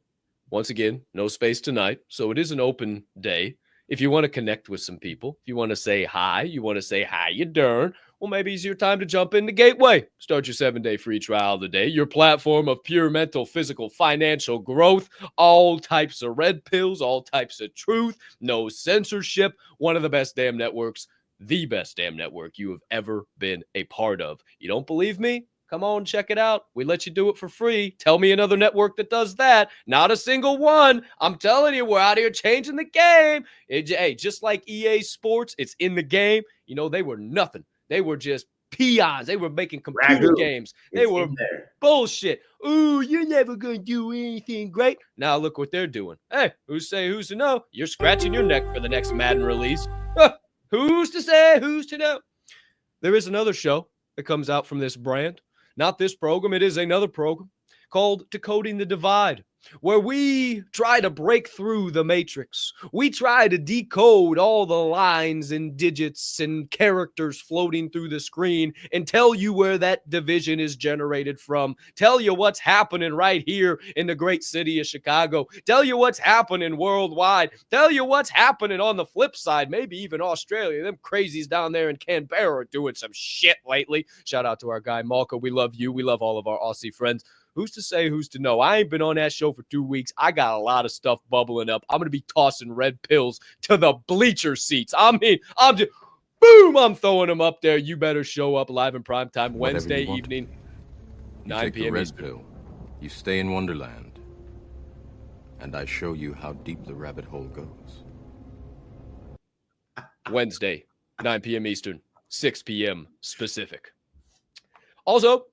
Once again, no space tonight, so it is an open day. If you want to connect with some people, if you want to say hi, you want to say how you doing, well, maybe it's your time to jump into Gateway. Start your 7-day free trial today. Your platform of pure mental, physical, financial growth. All types of red pills, all types of truth. No censorship. One of the best damn networks. The best damn network you have ever been a part of. You don't believe me? Come on, check it out. We let you do it for free. Tell me another network that does that. Not a single one. I'm telling you, we're out here changing the game. Hey, just like EA Sports, it's in the game. They were nothing. They were just peons. They were making computer games. They were bullshit. Ooh, you're never going to do anything great. Now look what they're doing. Hey, who's to know? You're scratching your neck for the next Madden release. Who's to say, who's to know? There is another show that comes out from this brand. Not this program. It is another program called Decoding the Divide. where we try to break through the matrix. We try to decode all the lines and digits and characters floating through the screen and tell you where that division is generated from. Tell you what's happening right here in the great city of Chicago. Tell you what's happening worldwide. Tell you what's happening on the flip side, maybe even Australia. Them crazies down there in Canberra are doing some shit lately. Shout out to our guy Malka. We love you. We love all of our Aussie friends. Who's to say, who's to know? I ain't been on that show for 2 weeks. I got a lot of stuff bubbling up. I'm going to be tossing red pills to the bleacher seats. I'm just, boom, I'm throwing them up there. You better show up live in prime time Wednesday evening, 9 p.m. Eastern. Pill. You stay in Wonderland, and I show you how deep the rabbit hole goes. Wednesday, 9 p.m. Eastern, 6 p.m. Pacific. Also,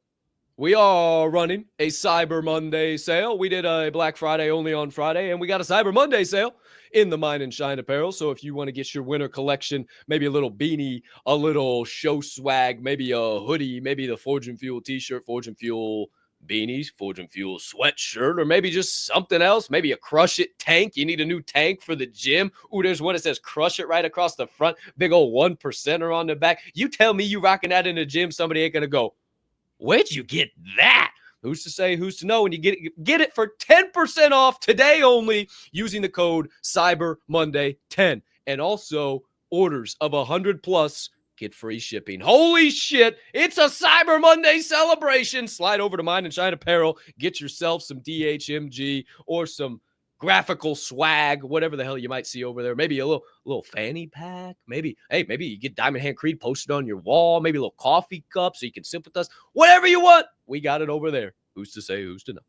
we are running a Cyber Monday sale. We did a Black Friday only on Friday, and we got a Cyber Monday sale in the Mine and Shine apparel. So if you want to get your winter collection, maybe a little beanie, a little show swag, maybe a hoodie, maybe the Forge and Fuel t-shirt, Forge and Fuel beanies, Forge and Fuel sweatshirt, or maybe just something else, maybe a Crush It tank. You need a new tank for the gym. Ooh, there's one that says Crush It right across the front. Big old 1%er on the back. You tell me you rocking that in the gym, somebody ain't going to go, where'd you get that? Who's to say, who's to know? And you get it for 10% off today only using the code CYBERMONDAY10. And also orders of 100 plus get free shipping. Holy shit, it's a Cyber Monday celebration. Slide over to Mine and Shine Apparel. Get yourself some DHMG or some graphical swag, whatever the hell you might see over there. Maybe a little fanny pack. Maybe you get Diamond Hand Creed posted on your wall. Maybe a little coffee cup so you can sip with us. Whatever you want, we got it over there. Who's to say, who's to know?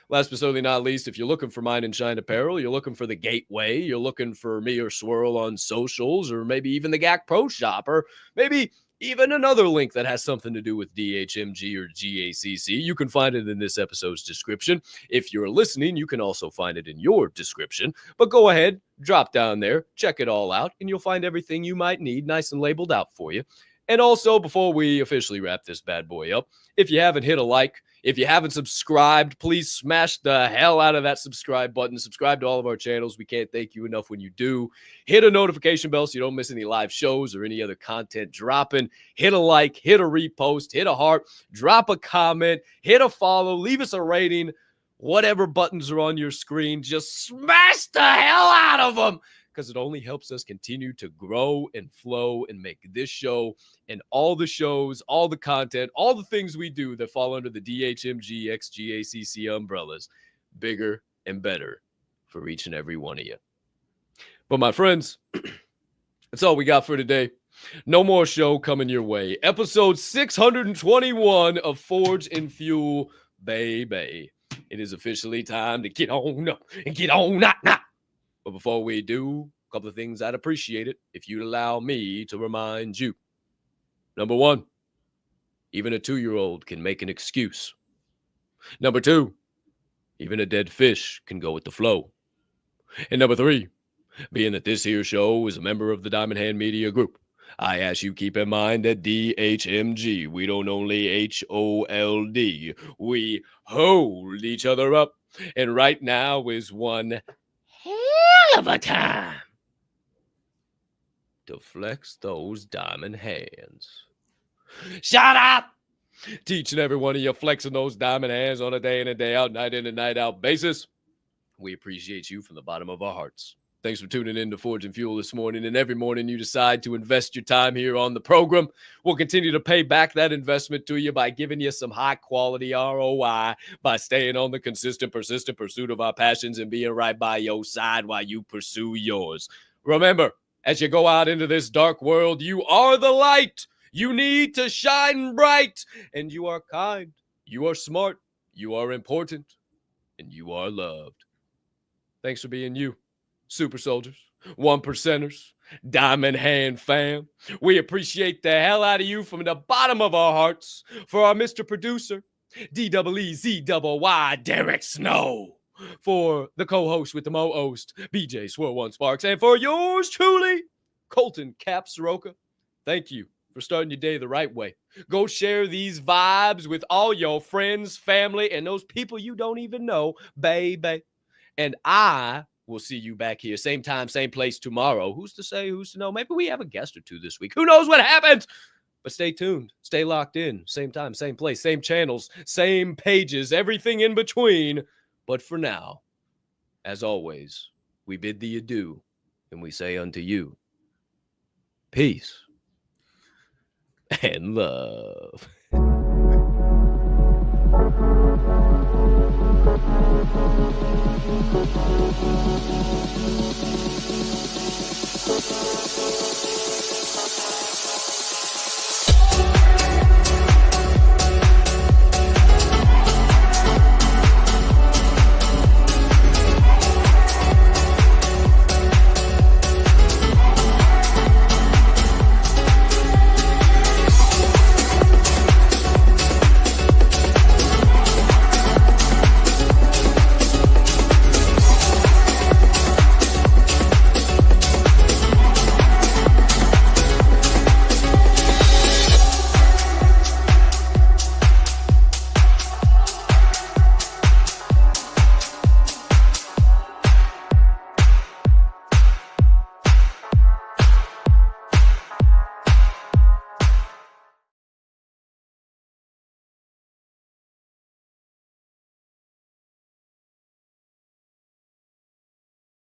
Last but certainly not least, if you're looking for Mine and Shine Apparel, you're looking for the Gateway, you're looking for me or Swirl on socials, or maybe even the GAC Pro Shop, or maybe even another link that has something to do with DHMG or GACC, you can find it in this episode's description. If you're listening, you can also find it in your description. But go ahead, drop down there, check it all out, and you'll find everything you might need nice and labeled out for you. And also, before we officially wrap this bad boy up, if you haven't hit a like, if you haven't subscribed, please smash the hell out of that subscribe button. Subscribe to all of our channels. We can't thank you enough when you do. Hit a notification bell so you don't miss any live shows or any other content dropping. Hit a like, hit a repost, hit a heart, drop a comment, hit a follow, leave us a rating. Whatever buttons are on your screen, just smash the hell out of them, because it only helps us continue to grow and flow and make this show and all the shows, all the content, all the things we do that fall under the DHMG XGACC umbrellas bigger and better for each and every one of you. But my friends, that's all we got for today. No more show coming your way. Episode 621 of Forge and Fuel, baby. It is officially time to get on up and get on up now. But before we do, a couple of things I'd appreciate it if you'd allow me to remind you. Number one, even a 2-year-old can make an excuse. Number two, even a dead fish can go with the flow. And number three, being that this here show is a member of the Diamond Hand Media Group, I ask you keep in mind that DHMG, we don't only HOLD, we hold each other up. And right now is one hell of a time to flex those diamond hands. Shut up! Teaching every one of you flexing those diamond hands on a day in and day out, night in and night out basis. We appreciate you from the bottom of our hearts. Thanks for tuning in to Forge and Fuel this morning. And every morning you decide to invest your time here on the program. We'll continue to pay back that investment to you by giving you some high quality ROI, by staying on the consistent, persistent pursuit of our passions and being right by your side while you pursue yours. Remember, as you go out into this dark world, you are the light. You need to shine bright. And you are kind. You are smart. You are important. And you are loved. Thanks for being you. Super soldiers, 1%ers, Diamond Hand fam. We appreciate the hell out of you from the bottom of our hearts. For our Mr. Producer, DEEZY, Derek Snow. For the co-host with the mo-host, BJ Swirl One Sparks. And for yours truly, Colton Capp Swirl. Thank you for starting your day the right way. Go share these vibes with all your friends, family, and those people you don't even know, baby. And I will see you back here, same time, same place tomorrow. Who's to say, who's to know? Maybe we have a guest or two this week. Who knows what happens? But stay tuned. Stay locked in. Same time, same place, same channels, same pages, everything in between. But for now, as always, we bid thee adieu, and we say unto you, peace and love.